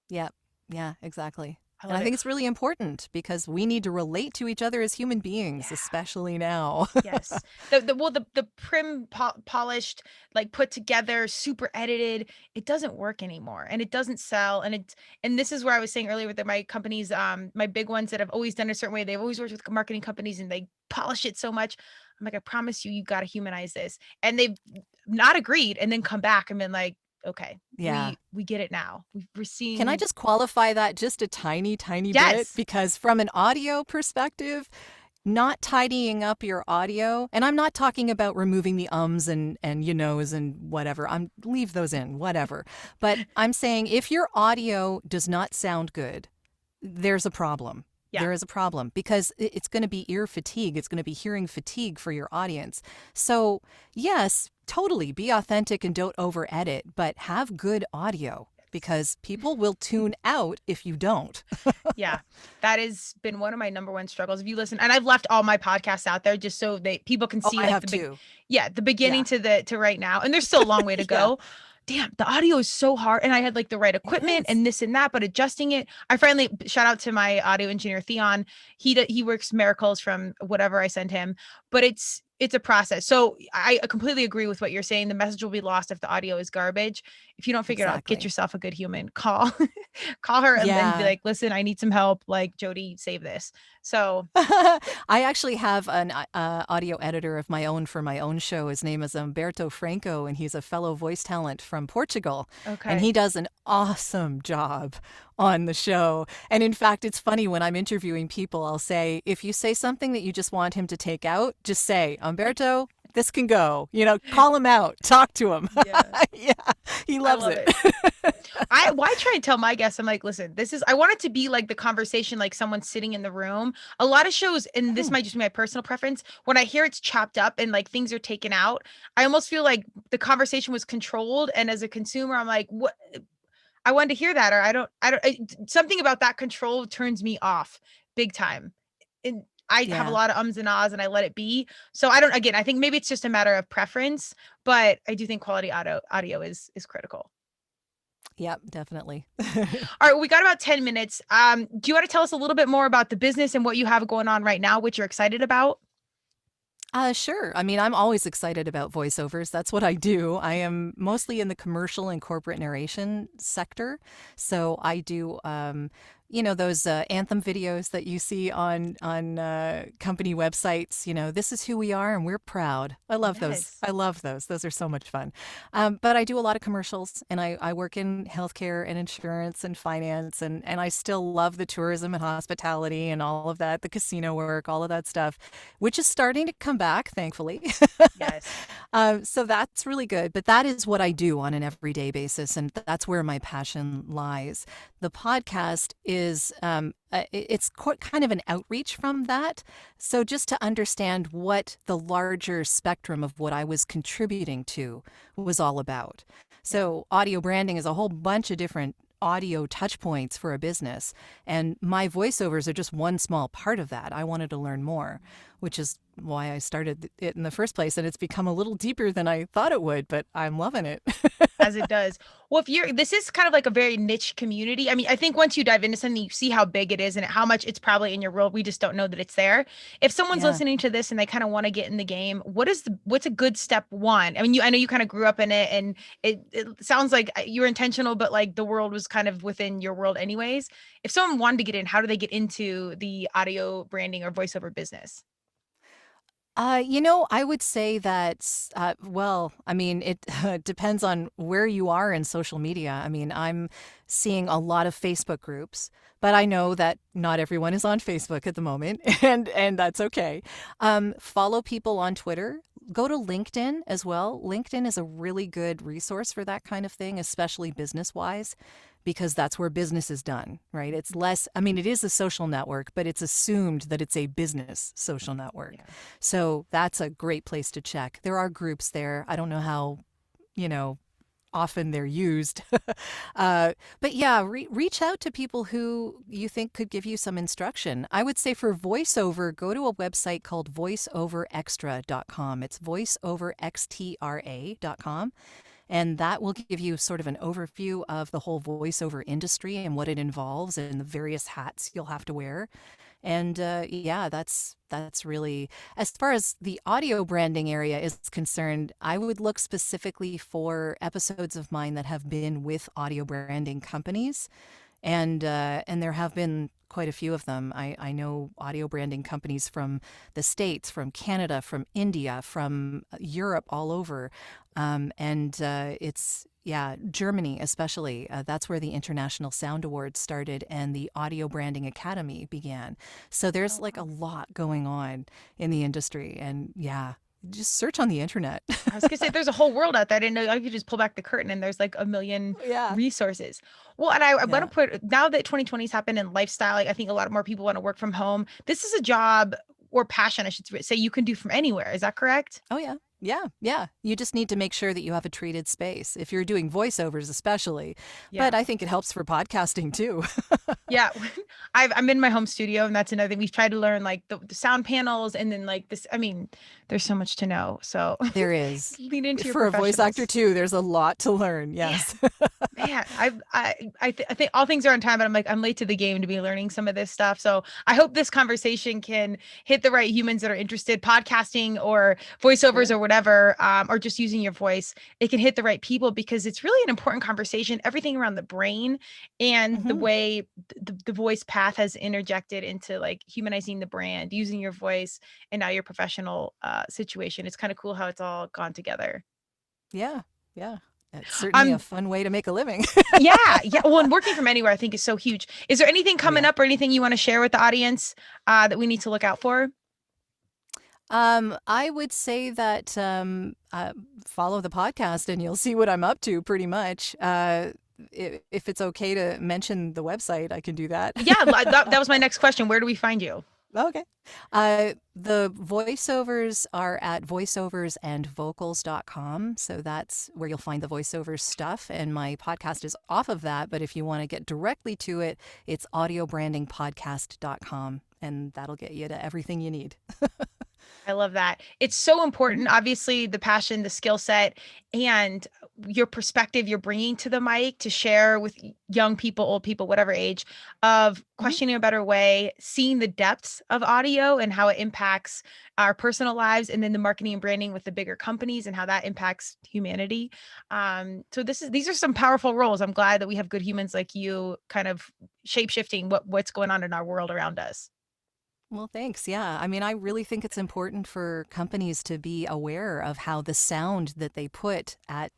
Yeah. Yeah, exactly. And I think it's really important because we need to relate to each other as human beings, especially now. Yes. The prim polished, like put together, super edited, it doesn't work anymore and it doesn't sell. And this is where I was saying earlier that my companies, my big ones that have always done a certain way, they've always worked with marketing companies and they polish it so much. I'm like, I promise you, you got to humanize this. And they've not agreed and then come back and been like, okay, we get it now. We're seeing. Can I just qualify that just a tiny bit? Because from an audio perspective, not tidying up your audio, and I'm not talking about removing the ums and you knows and whatever. Leave those in, whatever. But I'm saying if your audio does not sound good, there's a problem. Yeah. There is a problem because it's going to be ear fatigue. It's going to be hearing fatigue for your audience. So yes, totally be authentic and don't over edit, but have good audio because people will tune out if you don't. Yeah, that has been one of my number one struggles. If you listen, and I've left all my podcasts out there just so people can see. I have too. The beginning to right now, and there's still a long way to go. Damn, the audio is so hard. And I had like the right equipment and this and that, but adjusting it. I finally shout out to my audio engineer, Theon. He works miracles from whatever I send him, but it's a process. So I completely agree with what you're saying. The message will be lost if the audio is garbage. If you don't figure it out, get yourself a good human. Call her and then be like, listen, I need some help. Like, Jodi, save this. So I actually have an audio editor of my own for my own show. His name is Humberto Franco, and he's a fellow voice talent from Portugal. Okay. And he does an awesome job on the show. And in fact, it's funny when I'm interviewing people, I'll say, if you say something that you just want him to take out, just say, Humberto, this can go, call him out, talk to him. Yeah, he loves it. I try and tell my guests, I'm like, listen, I want it to be like the conversation, like someone sitting in the room. A lot of shows, and this might just be my personal preference, when I hear it's chopped up and like things are taken out, I almost feel like the conversation was controlled. And as a consumer, I'm like, what? I wanted to hear that, or I don't, something about that control turns me off big time. And I have a lot of ums and ahs and I let it be. So I think maybe it's just a matter of preference, but I do think quality audio is critical. Yep, definitely. All right. We got about 10 minutes. Do you want to tell us a little bit more about the business and what you have going on right now, which you're excited about? Sure. I mean, I'm always excited about voiceovers. That's what I do. I am mostly in the commercial and corporate narration sector. So I do, those anthem videos that you see on company websites. This is who we are and we're proud. I love those. I love those. Those are so much fun. But I do a lot of commercials, and I work in healthcare and insurance and finance, and I still love the tourism and hospitality and all of that, the casino work, all of that stuff, which is starting to come back, thankfully. Yes. So that's really good. But that is what I do on an everyday basis, and that's where my passion lies. The podcast is it's kind of an outreach from that. So just to understand what the larger spectrum of what I was contributing to was all about. So audio branding is a whole bunch of different audio touch points for a business. And my voiceovers are just one small part of that. I wanted to learn more, which is why I started it in the first place. And it's become a little deeper than I thought it would, but I'm loving it. As it does. Well, this is kind of like a very niche community. I mean, I think once you dive into something, you see how big it is and how much it's probably in your world. We just don't know that it's there. If someone's listening to this and they kind of want to get in the game, what's a good step one? I mean, I know you kind of grew up in it, and it sounds like you were intentional, but like the world was kind of within your world anyways. If someone wanted to get in, how do they get into the audio branding or voiceover business? I would say that, it depends on where you are in social media. I mean, I'm seeing a lot of Facebook groups, but I know that not everyone is on Facebook at the moment, and that's okay. Follow people on Twitter. Go to LinkedIn as well. LinkedIn is a really good resource for that kind of thing, especially business-wise, because that's where business is done, right? It's less, it is a social network, but it's assumed that it's a business social network. Yeah. So that's a great place to check. There are groups there. I don't know how, often they're used. But yeah, reach out to people who you think could give you some instruction. I would say for voiceover, go to a website called voiceoverextra.com. It's voiceoverxtra.com. And that will give you sort of an overview of the whole voiceover industry and what it involves and the various hats you'll have to wear. And yeah, that's really, as far as the audio branding area is concerned, I would look specifically for episodes of mine that have been with audio branding companies. And there have been quite a few of them. I know audio branding companies from the States, from Canada, from India, from Europe, all over. It's, yeah, Germany especially. That's where the International Sound Awards started and the Audio Branding Academy began. So there's like a lot going on in the industry. And yeah, just search on the internet. I was gonna say there's a whole world out there. I didn't know I could just pull back the curtain and there's like a million resources. Well, and I want to put, now that 2020's happened and lifestyle, like I think a lot more people want to work from home. This is a job or passion, I should say, you can do from anywhere. Is that correct? Oh yeah. Yeah. You just need to make sure that you have a treated space if you're doing voiceovers, especially. But I think it helps for podcasting too. Yeah. I'm in my home studio, and that's another thing. We've tried to learn like the sound panels, and then like this. I mean, there's so much to know. So there is. Lean into your for a voice actor too. There's a lot to learn. Yes. Man, I think all things are on time, but I'm late to the game to be learning some of this stuff. So I hope this conversation can hit the right humans that are interested, podcasting or voiceovers or whatever, or just using your voice. It can hit the right people because it's really an important conversation. Everything around the brain and the way the voice path has interjected into like humanizing the brand, using your voice, and now your professional situation. It's kind of cool how it's all gone together. Yeah. It's certainly a fun way to make a living. Yeah. Well, and working from anywhere, I think, is so huge. Is there anything coming up or anything you want to share with the audience that we need to look out for? I would say that follow the podcast and you'll see what I'm up to pretty much. If it's okay to mention the website, I can do that. Yeah, that was my next question. Where do we find you? Okay. The voiceovers are at voiceoversandvocals.com. So that's where you'll find the voiceover stuff. And my podcast is off of that. But if you want to get directly to it, it's audiobrandingpodcast.com. And that'll get you to everything you need. I love that. It's so important. Obviously, the passion, the skill set, and your perspective you're bringing to the mic to share with young people, old people, whatever age, of questioning a better way, seeing the depths of audio and how it impacts our personal lives, and then the marketing and branding with the bigger companies and how that impacts humanity. So these are some powerful roles. I'm glad that we have good humans like you kind of shape-shifting what's going on in our world around us. Well, thanks. Yeah. I mean, I really think it's important for companies to be aware of how the sound that they put at,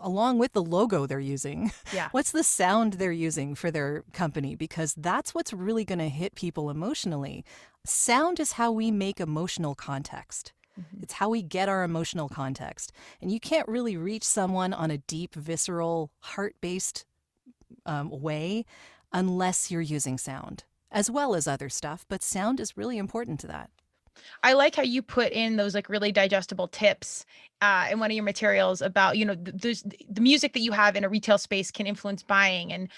along with the logo they're using. Yeah. What's the sound they're using for their company? Because that's what's really going to hit people emotionally. Sound is how we make emotional context. Mm-hmm. It's how we get our emotional context. And you can't really reach someone on a deep, visceral, heart-based way unless you're using sound, as well as other stuff, but sound is really important to that. I like how you put in those like really digestible tips in one of your materials about, the music that you have in a retail space can influence buying. And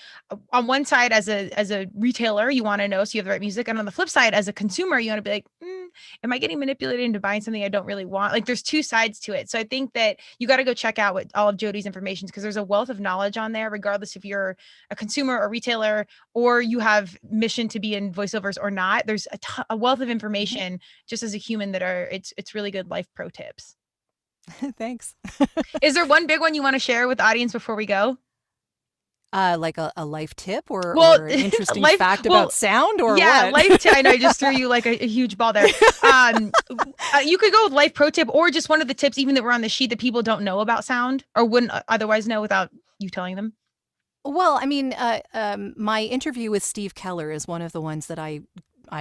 on one side, as a retailer, you want to know so you have the right music. And on the flip side, as a consumer, you want to be like, am I getting manipulated into buying something I don't really want? Like there's two sides to it. So I think that you got to go check out all of Jodi's information, because there's a wealth of knowledge on there, regardless if you're a consumer or retailer, or you have mission to be in voiceovers or not. There's a wealth of information just as a human that it's really good life pro tips. Thanks. Is there one big one you want to share with the audience before we go? Like a life tip or an interesting fact about sound or what? Life tip. I know I just threw you like a huge ball there. You could go with life pro tip, or just one of the tips even that were on the sheet that people don't know about sound or wouldn't otherwise know without you telling them. Well, I mean, my interview with Steve Keller is one of the ones that I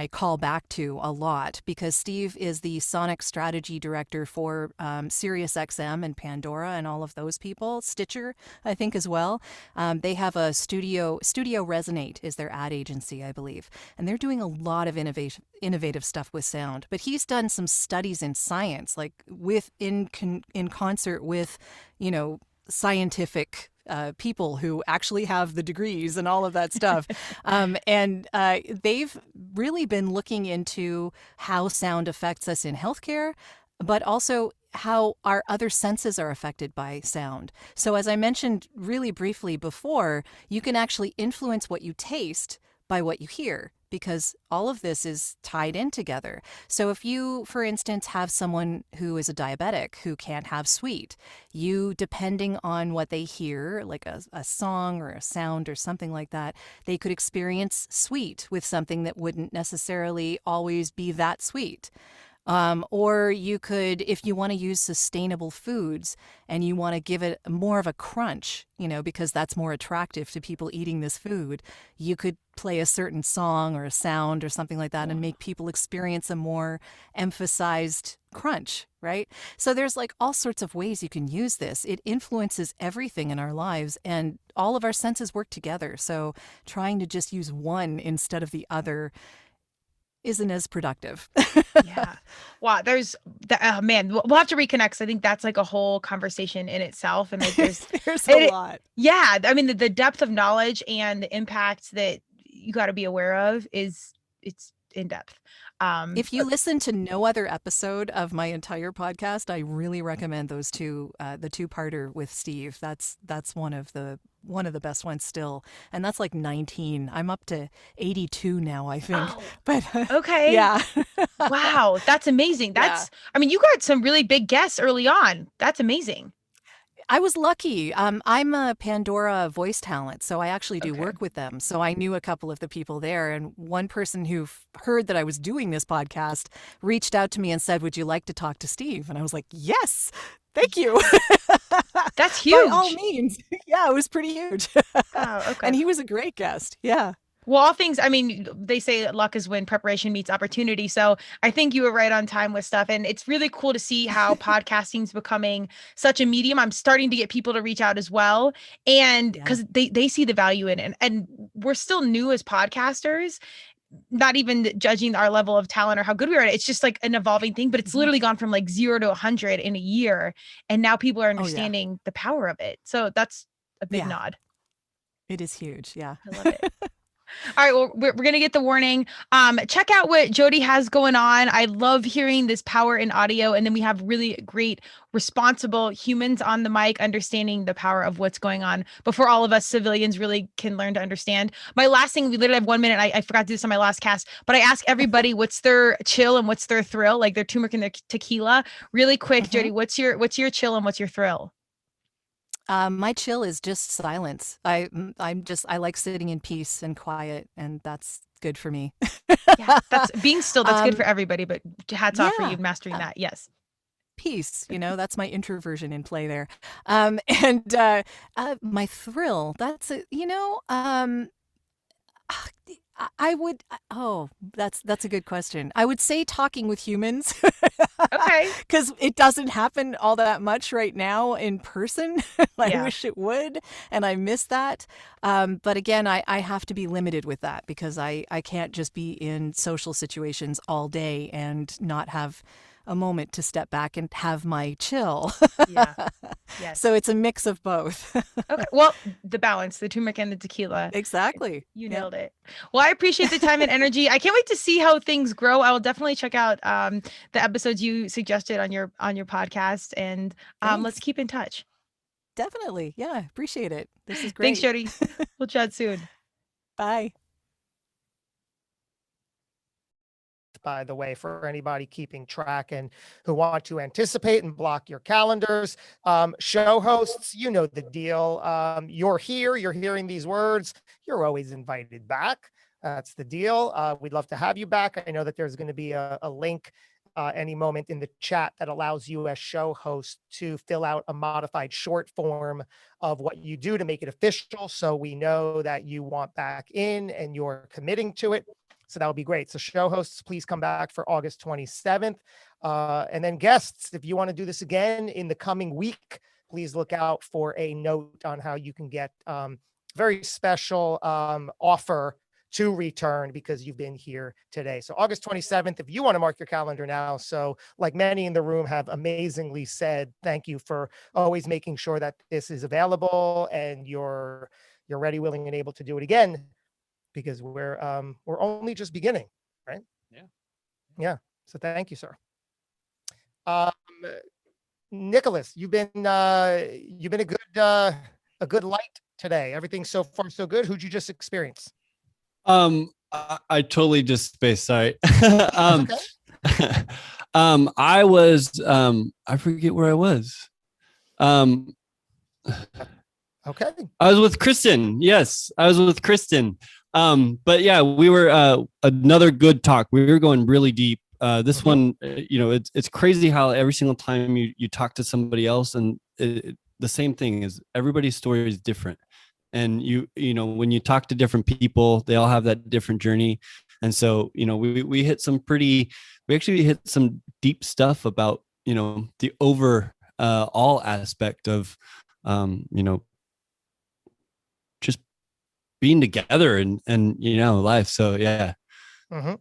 call back to a lot, because Steve is the sonic strategy director for SiriusXM and Pandora and all of those people. Stitcher, I think, as well. They have a Studio Resonate is their ad agency, I believe. And they're doing a lot of innovative stuff with sound. But he's done some studies in science, like in concert with, scientific people who actually have the degrees and all of that stuff. And they've really been looking into how sound affects us in healthcare, but also how our other senses are affected by sound. So as I mentioned really briefly before, you can actually influence what you taste by what you hear, because all of this is tied in together. So if you, for instance, have someone who is a diabetic who can't have sweet, you, depending on what they hear, like a song or a sound or something like that, they could experience sweet with something that wouldn't necessarily always be that sweet. Or you could, if you want to use sustainable foods and you want to give it more of a crunch, because that's more attractive to people eating this food, you could play a certain song or a sound or something like that and make people experience a more emphasized crunch, right? So there's like all sorts of ways you can use this. It influences everything in our lives, and all of our senses work together. So trying to just use one instead of the other isn't as productive. Yeah. Wow. There's man, we'll have to reconnect. 'Cause I think that's like a whole conversation in itself. And like there's a lot. Yeah. I mean, the depth of knowledge and the impact that you got to be aware of it's in depth. If you listen to no other episode of my entire podcast, I really recommend those two, the two-parter with Steve. That's one of the best ones still, and that's like 19. I'm up to 82 now, I think. Oh, but okay. Yeah. Wow, that's amazing. I mean, you got some really big guests early on. That's amazing. I was lucky. I'm a Pandora voice talent, so I actually do work with them. So I knew a couple of the people there, and one person who heard that I was doing this podcast reached out to me and said, "Would you like to talk to Steve?" And I was like, "Yes, thank you." That's huge. By all means. Yeah, it was pretty huge. Oh, okay. And he was a great guest. Yeah. Well, all things, I mean, they say luck is when preparation meets opportunity. So I think you were right on time with stuff. And it's really cool to see how podcasting is becoming such a medium. I'm starting to get people to reach out as well. And because they see the value in it. And we're still new as podcasters, not even judging our level of talent or how good we are at it. It's just like an evolving thing, but it's literally gone from like 0 to 100 in a year. And now people are understanding the power of it. So that's a big nod. It is huge. Yeah. I love it. All right, well, we're going to get the warning. Check out what Jodi has going on. I love hearing this power in audio. And then we have really great, responsible humans on the mic understanding the power of what's going on before all of us civilians really can learn to understand. My last thing, we literally have 1 minute. I forgot to do this on my last cast, but I ask everybody what's their chill and what's their thrill, like their turmeric and their tequila. Really quick, Jodi, what's your chill and what's your thrill? My chill is just silence. I like sitting in peace and quiet, and that's good for me. Yeah, that's being still. That's good for everybody, but hats off for you mastering that. Yes. Peace, that's my introversion in play there. And my thrill, that's I would, that's a good question. I would say talking with humans. Okay. Because it doesn't happen all that much right now in person. I wish it would, and I miss that. But again, I have to be limited with that because I can't just be in social situations all day and not have a moment to step back and have my chill. Yeah. Yes. So it's a mix of both. Okay. Well, the balance, the turmeric and the tequila. Exactly. You nailed it. Well, I appreciate the time and energy. I can't wait to see how things grow. I will definitely check out the episodes you suggested on your podcast, and let's keep in touch. Definitely. Yeah. Appreciate it. This is great. Thanks, Jodi. We'll chat soon. Bye. By the way, for anybody keeping track and who want to anticipate and block your calendars, show hosts, you know the deal. You're here, you're hearing these words, you're always invited back. That's the deal. We'd love to have you back. I know that there's going to be a link any moment in the chat that allows you as show host to fill out a modified short form of what you do to make it official, so we know that you want back in and you're committing to it. So that would be great. So show hosts, please come back for August 27th. And then guests, if you want to do this again in the coming week, please look out for a note on how you can get very special offer to return because you've been here today. So August 27th, if you want to mark your calendar now. So like many in the room have amazingly said, thank you for always making sure that this is available and you're ready, willing, and able to do it again. Because we're only just beginning, right? Yeah. Yeah. So thank you, sir. Nicholas, you've been a good light today. Everything so far so good. Who'd you just experience? I totally just spaced. Sorry. Okay. I was I forget where I was. Okay. I was with Kristen. Yes, I was with Kristen. But yeah, we were another good talk. We were going really deep. This one, it's crazy how every single time you talk to somebody else, and the same thing is everybody's story is different. And when you talk to different people, they all have that different journey. And so, we hit we actually hit some deep stuff about, the all aspect of, just being together and life. So, yeah. I'm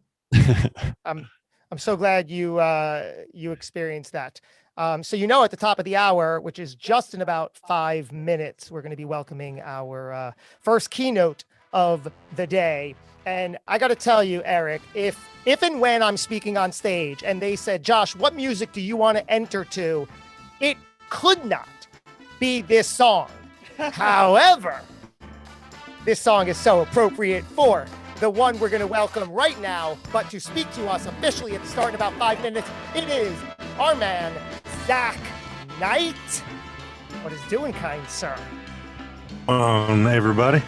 so glad you experienced that. So, at the top of the hour, which is just in about 5 minutes, we're going to be welcoming our first keynote of the day. And I got to tell you, Eric, if and when I'm speaking on stage and they said, Josh, what music do you want to enter to? It could not be this song. However, this song is so appropriate for the one we're going to welcome right now. But to speak to us officially at the start in about 5 minutes, it is our man, Zach Knight. What is doing, kind sir? Everybody.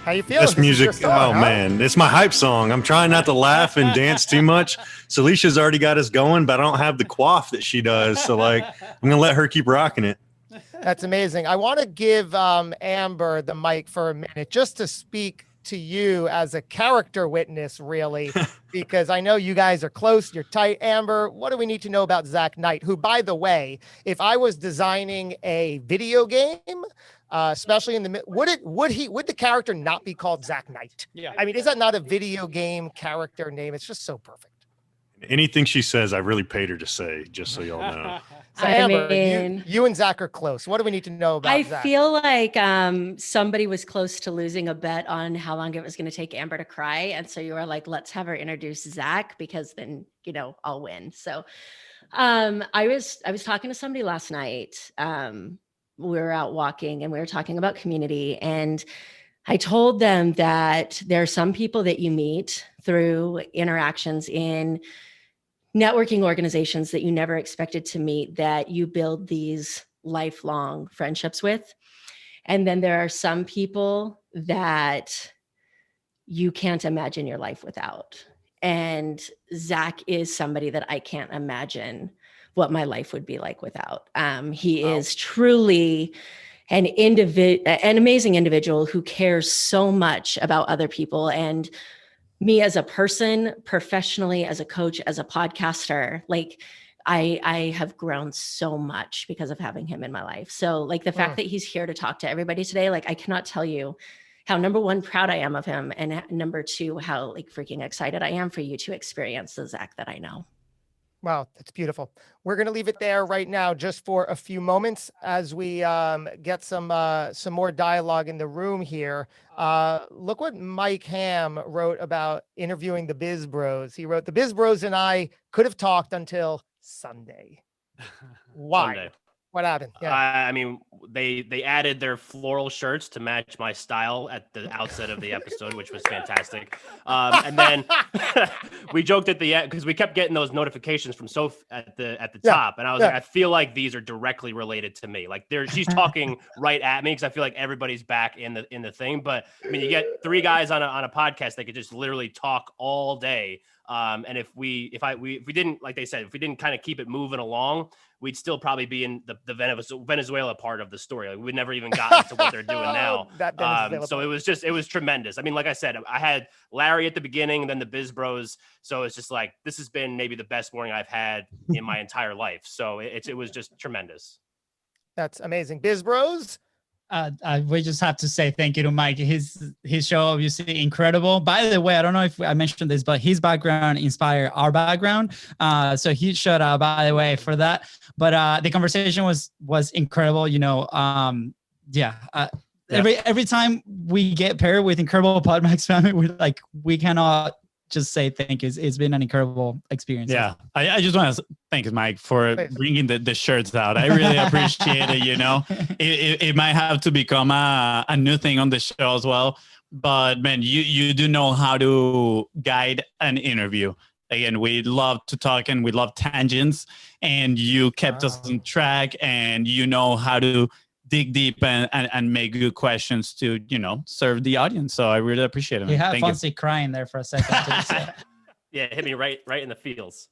How you feeling? This music, man, it's my hype song. I'm trying not to laugh and dance too much. Celicia's already got us going, but I don't have the quaff that she does. So, I'm going to let her keep rocking it. That's amazing. I want to give Amber the mic for a minute just to speak to you as a character witness, really, because I know you guys are close, you're tight. Amber, what do we need to know about Zach Knight, who, by the way, if I was designing a video game, especially in the would the character not be called Zach Knight? Yeah. I mean, is that not a video game character name? It's just so perfect. Anything she says, I really paid her to say, just so y'all know. So Amber, you and Zach are close. What do we need to know about Zach? I feel like somebody was close to losing a bet on how long it was going to take Amber to cry. And so you were like, let's have her introduce Zach, because then, I'll win. So I was talking to somebody last night. We were out walking and we were talking about community. And I told them that there are some people that you meet through interactions in networking organizations that you never expected to meet, that you build these lifelong friendships with. And then there are some people that you can't imagine your life without. And Zach is somebody that I can't imagine what my life would be like without. He is truly an amazing individual who cares so much about other people and me as a person, professionally, as a coach, as a podcaster. I have grown so much because of having him in my life. So the fact that he's here to talk to everybody today, I cannot tell you how, number one, proud I am of him. And number two, how freaking excited I am for you to experience the Zach that I know. Wow, that's beautiful. We're going to leave it there right now just for a few moments as we get some more dialogue in the room here. Look what Mike Ham wrote about interviewing the Biz Bros. He wrote, the Biz Bros and I could have talked until Sunday. Why? Sunday. What happened? Yeah. I mean, they added their floral shirts to match my style at the outset of the episode, which was fantastic. And then we joked at the end because we kept getting those notifications from Soph at the top, and I was like, I feel like these are directly related to me. She's talking right at me because I feel like everybody's back in the thing. But I mean, you get three guys on a podcast that could just literally talk all day. And if we didn't, like they said, if we didn't kind of keep it moving along, we'd still probably be in the Venezuela part of the story. We'd never even gotten to what they're doing now. So it was tremendous. I mean, like I said, I had Larry at the beginning and then the Biz Bros. So it's just this has been maybe the best morning I've had in my entire life. So it was just tremendous. That's amazing. Biz Bros. We just have to say thank you to Mike. His show obviously incredible. By the way, I don't know if I mentioned this, but his background inspired our background. So huge shout out, by the way, for that. But the conversation was incredible. Every time we get paired with incredible Podmax family, we cannot just say thank you. It's been an incredible experience. Yeah, I just want to thank Mike for bringing the shirts out. I really appreciate it. It might have to become a new thing on the show as well. But man, you do know how to guide an interview. Again, we love to talk and we love tangents, and you kept us on track, and you know how to dig deep and make good questions to, serve the audience. So I really appreciate it. You had Fonzie crying there for a second. Yeah, hit me right in the feels.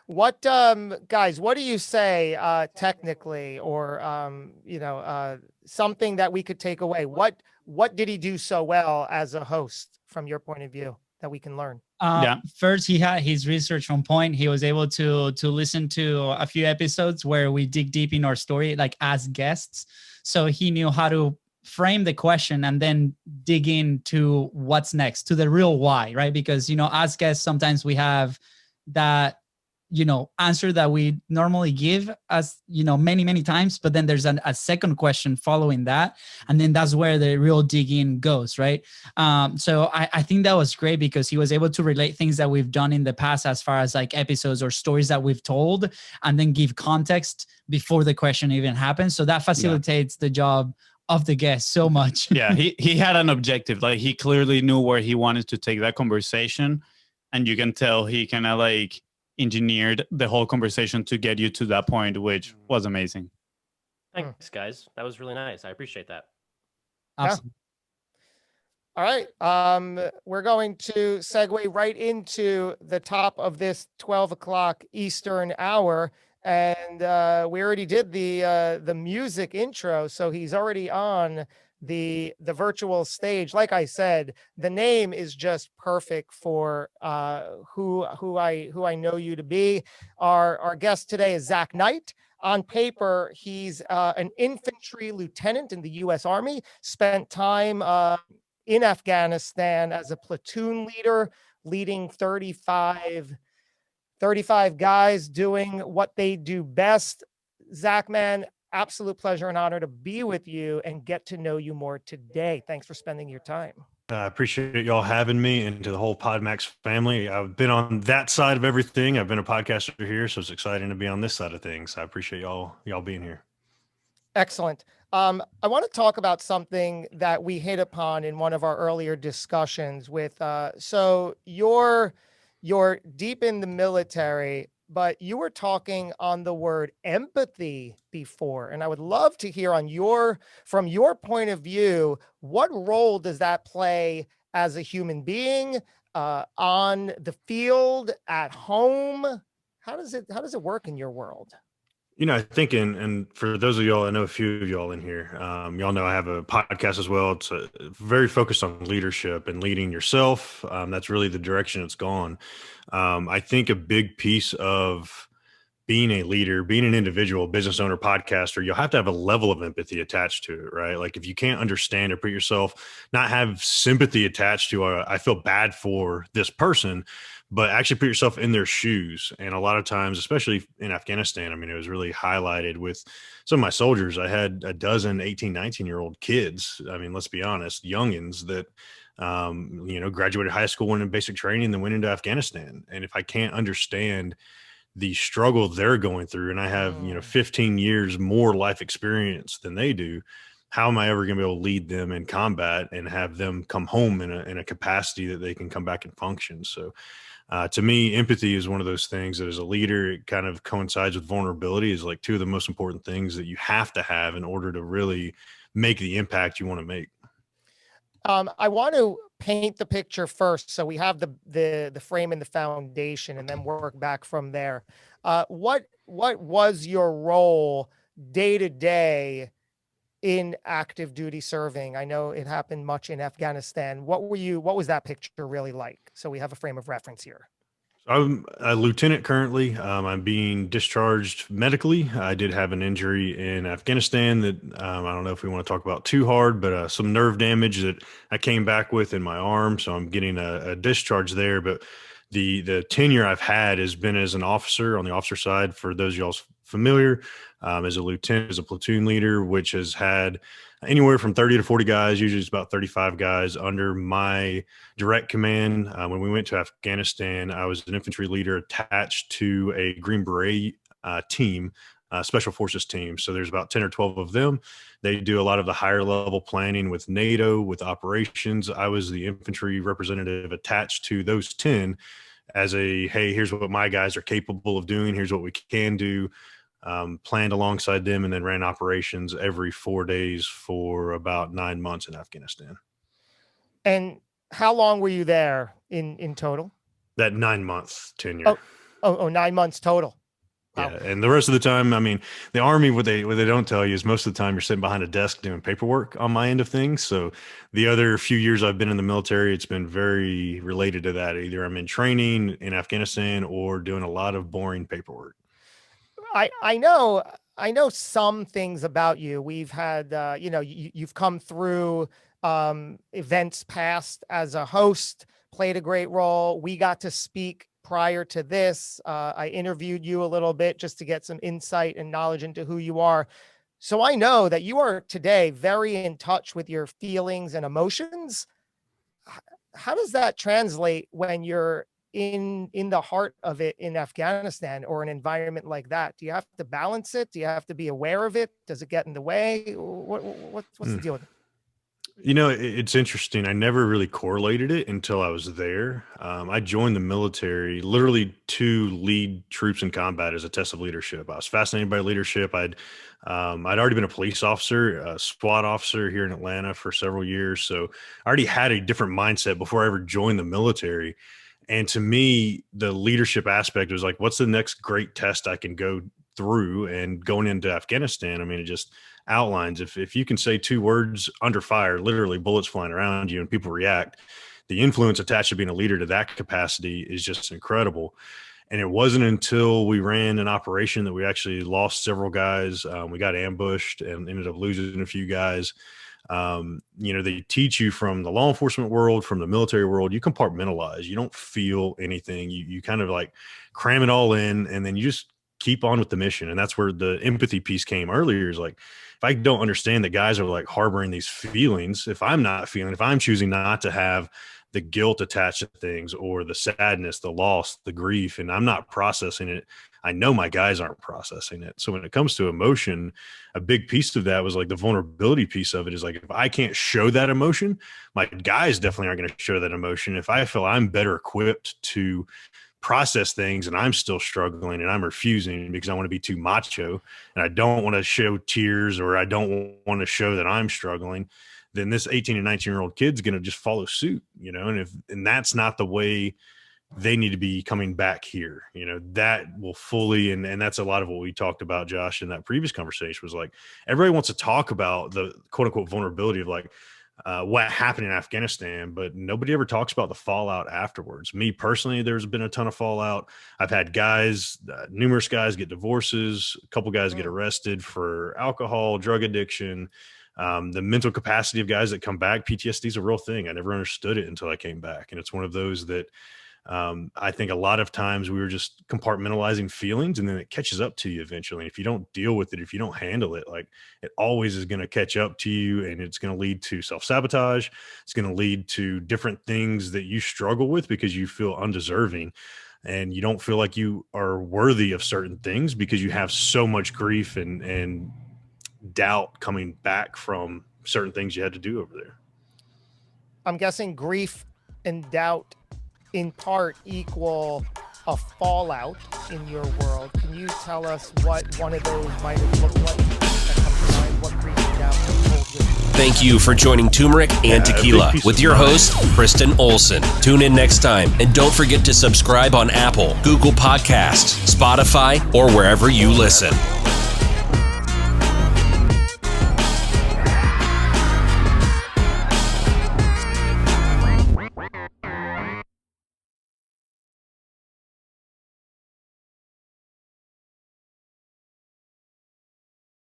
What, guys, what do you say technically, or, something that we could take away? What did he do so well as a host from your point of view that we can learn? First, he had his research on point. He was able to listen to a few episodes where we dig deep in our story, like as guests. So he knew how to frame the question and then dig into what's next, to the real why, right? Because, as guests, sometimes we have that, answer that we normally give us, many, many times, but then there's a second question following that. And then that's where the real digging goes, right? So I think that was great because he was able to relate things that we've done in the past as far as like episodes or stories that we've told, and then give context before the question even happens. So that facilitates the job of the guest so much. Yeah, he had an objective. Like, he clearly knew where he wanted to take that conversation. And you can tell he kind of like engineered the whole conversation to get you to that point, which was amazing. Thanks, guys. That was really nice. I appreciate that. Awesome. All right. We're going to segue right into the top of this 12 o'clock Eastern hour. And we already did the music intro, so he's already on the virtual stage. Like I said, the name is just perfect for who I know you to be. Our guest today is Zach Knight. On paper, he's an infantry lieutenant in the U.S. Army, spent time in Afghanistan as a platoon leader, leading 35 guys doing what they do best. Zach, man, absolute pleasure and honor to be with you and get to know you more today. Thanks for spending your time. I appreciate y'all having me, and to the whole PodMax family. I've been on that side of everything. I've been a podcaster here, so it's exciting to be on this side of things. I appreciate y'all being here. Excellent. I want to talk about something that we hit upon in one of our earlier discussions with, so you're deep in the military, but you were talking on the word empathy before, and I would love to hear from your point of view, what role does that play as a human being, on the field, at home? How does it work in your world? I think, and for those of y'all, I know a few of y'all in here, y'all know I have a podcast as well. It's very focused on leadership and leading yourself. That's really the direction it's gone. I think a big piece of being a leader, being an individual, business owner, podcaster, you'll have to have a level of empathy attached to it, right? Like, if you can't understand or put yourself, not have sympathy attached to, I feel bad for this person, but actually put yourself in their shoes. And a lot of times, especially in Afghanistan, I mean, it was really highlighted with some of my soldiers. I had a dozen 18, 19-year-old kids. I mean, let's be honest, youngins that, graduated high school, went in basic training, then went into Afghanistan. And if I can't understand the struggle they're going through, and I have, 15 years more life experience than they do, how am I ever going to be able to lead them in combat and have them come home in a capacity that they can come back and function? So, to me, empathy is one of those things that as a leader, it kind of coincides with vulnerability, is like two of the most important things that you have to have in order to really make the impact you want to make. I want to paint the picture first, so we have the frame and the foundation, and then work back from there. What was your role day to day in active duty serving? I know it happened much in Afghanistan. What was that picture really like? So we have a frame of reference here. I'm a lieutenant currently. I'm being discharged medically. I did have an injury in Afghanistan that I don't know if we want to talk about too hard, but some nerve damage that I came back with in my arm. So I'm getting a discharge there. But the tenure I've had has been as an officer on the officer side. For those of y'all familiar, as a lieutenant, as a platoon leader, which has had anywhere from 30 to 40 guys, usually it's about 35 guys under my direct command. When we went to Afghanistan, I was an infantry leader attached to a Green Beret team, special forces team. So there's about 10 or 12 of them. They do a lot of the higher level planning with NATO, with operations. I was the infantry representative attached to those 10 as a, hey, here's what my guys are capable of doing. Here's what we can do. Planned alongside them, and then ran operations every 4 days for about 9 months in Afghanistan. And how long were you there in total? That 9 month tenure. 9 months total. Yeah, and the rest of the time, I mean, the Army, what they don't tell you is most of the time you're sitting behind a desk doing paperwork on my end of things. So the other few years I've been in the military, it's been very related to that. Either I'm in training in Afghanistan or doing a lot of boring paperwork. I know some things about you. We've had, you've come through events past as a host, played a great role. We got to speak prior to this. I interviewed you a little bit just to get some insight and knowledge into who you are. So I know that you are today very in touch with your feelings and emotions. How does that translate when you're in the heart of it in Afghanistan or an environment like that? Do you have to balance it? Do you have to be aware of it? Does it get in the way? What's the deal with it? You know, it's interesting. I never really correlated it until I was there. I joined the military literally to lead troops in combat as a test of leadership. I was fascinated by leadership. I'd already been a police officer, a SWAT officer here in Atlanta for several years. So I already had a different mindset before I ever joined the military. And to me, the leadership aspect was like, what's the next great test I can go through? And going into Afghanistan, I mean, it just outlines, if you can say 2 words under fire, literally bullets flying around you and people react, the influence attached to being a leader to that capacity is just incredible. And it wasn't until we ran an operation that we actually lost several guys. We got ambushed and ended up losing a few guys. They teach you from the law enforcement world, from the military world, you compartmentalize, you don't feel anything. You kind of like cram it all in, and then you just keep on with the mission. And that's where the empathy piece came earlier, is like, if I don't understand that guys are like harboring these feelings, if I'm choosing not to have the guilt attached to things, or the sadness, the loss, the grief, and I'm not processing it, I know my guys aren't processing it. So when it comes to emotion, a big piece of that was like the vulnerability piece of it is like, if I can't show that emotion, my guys definitely aren't going to show that emotion. If I feel I'm better equipped to process things and I'm still struggling and I'm refusing because I want to be too macho and I don't want to show tears, or I don't want to show that I'm struggling, then this 18 and 19-year-old kid's going to just follow suit, and that's not the way they need to be coming back here. That will fully, and that's a lot of what we talked about, Josh, in that previous conversation, was like, everybody wants to talk about the quote unquote vulnerability of like, what happened in Afghanistan, but nobody ever talks about the fallout afterwards. Me personally, there's been a ton of fallout. I've had guys, numerous guys get divorces, a couple guys get arrested for alcohol, drug addiction. The mental capacity of guys that come back, PTSD is a real thing. I never understood it until I came back. And it's one of those that I think a lot of times we were just compartmentalizing feelings, and then it catches up to you eventually. And if you don't deal with it, if you don't handle it, like, it always is going to catch up to you, and it's going to lead to self-sabotage. It's going to lead to different things that you struggle with because you feel undeserving and you don't feel like you are worthy of certain things because you have so much grief and doubt coming back from certain things you had to do over there. I'm guessing grief and doubt in part equal a fallout in your world. Can you tell us what one of those might have looked like? That comes to mind, what grief and doubt holds with you? Thank you for joining Turmeric and Tequila with your host, Kristen Olson. Tune in next time, and don't forget to subscribe on Apple, Google Podcasts, Spotify, or wherever you listen.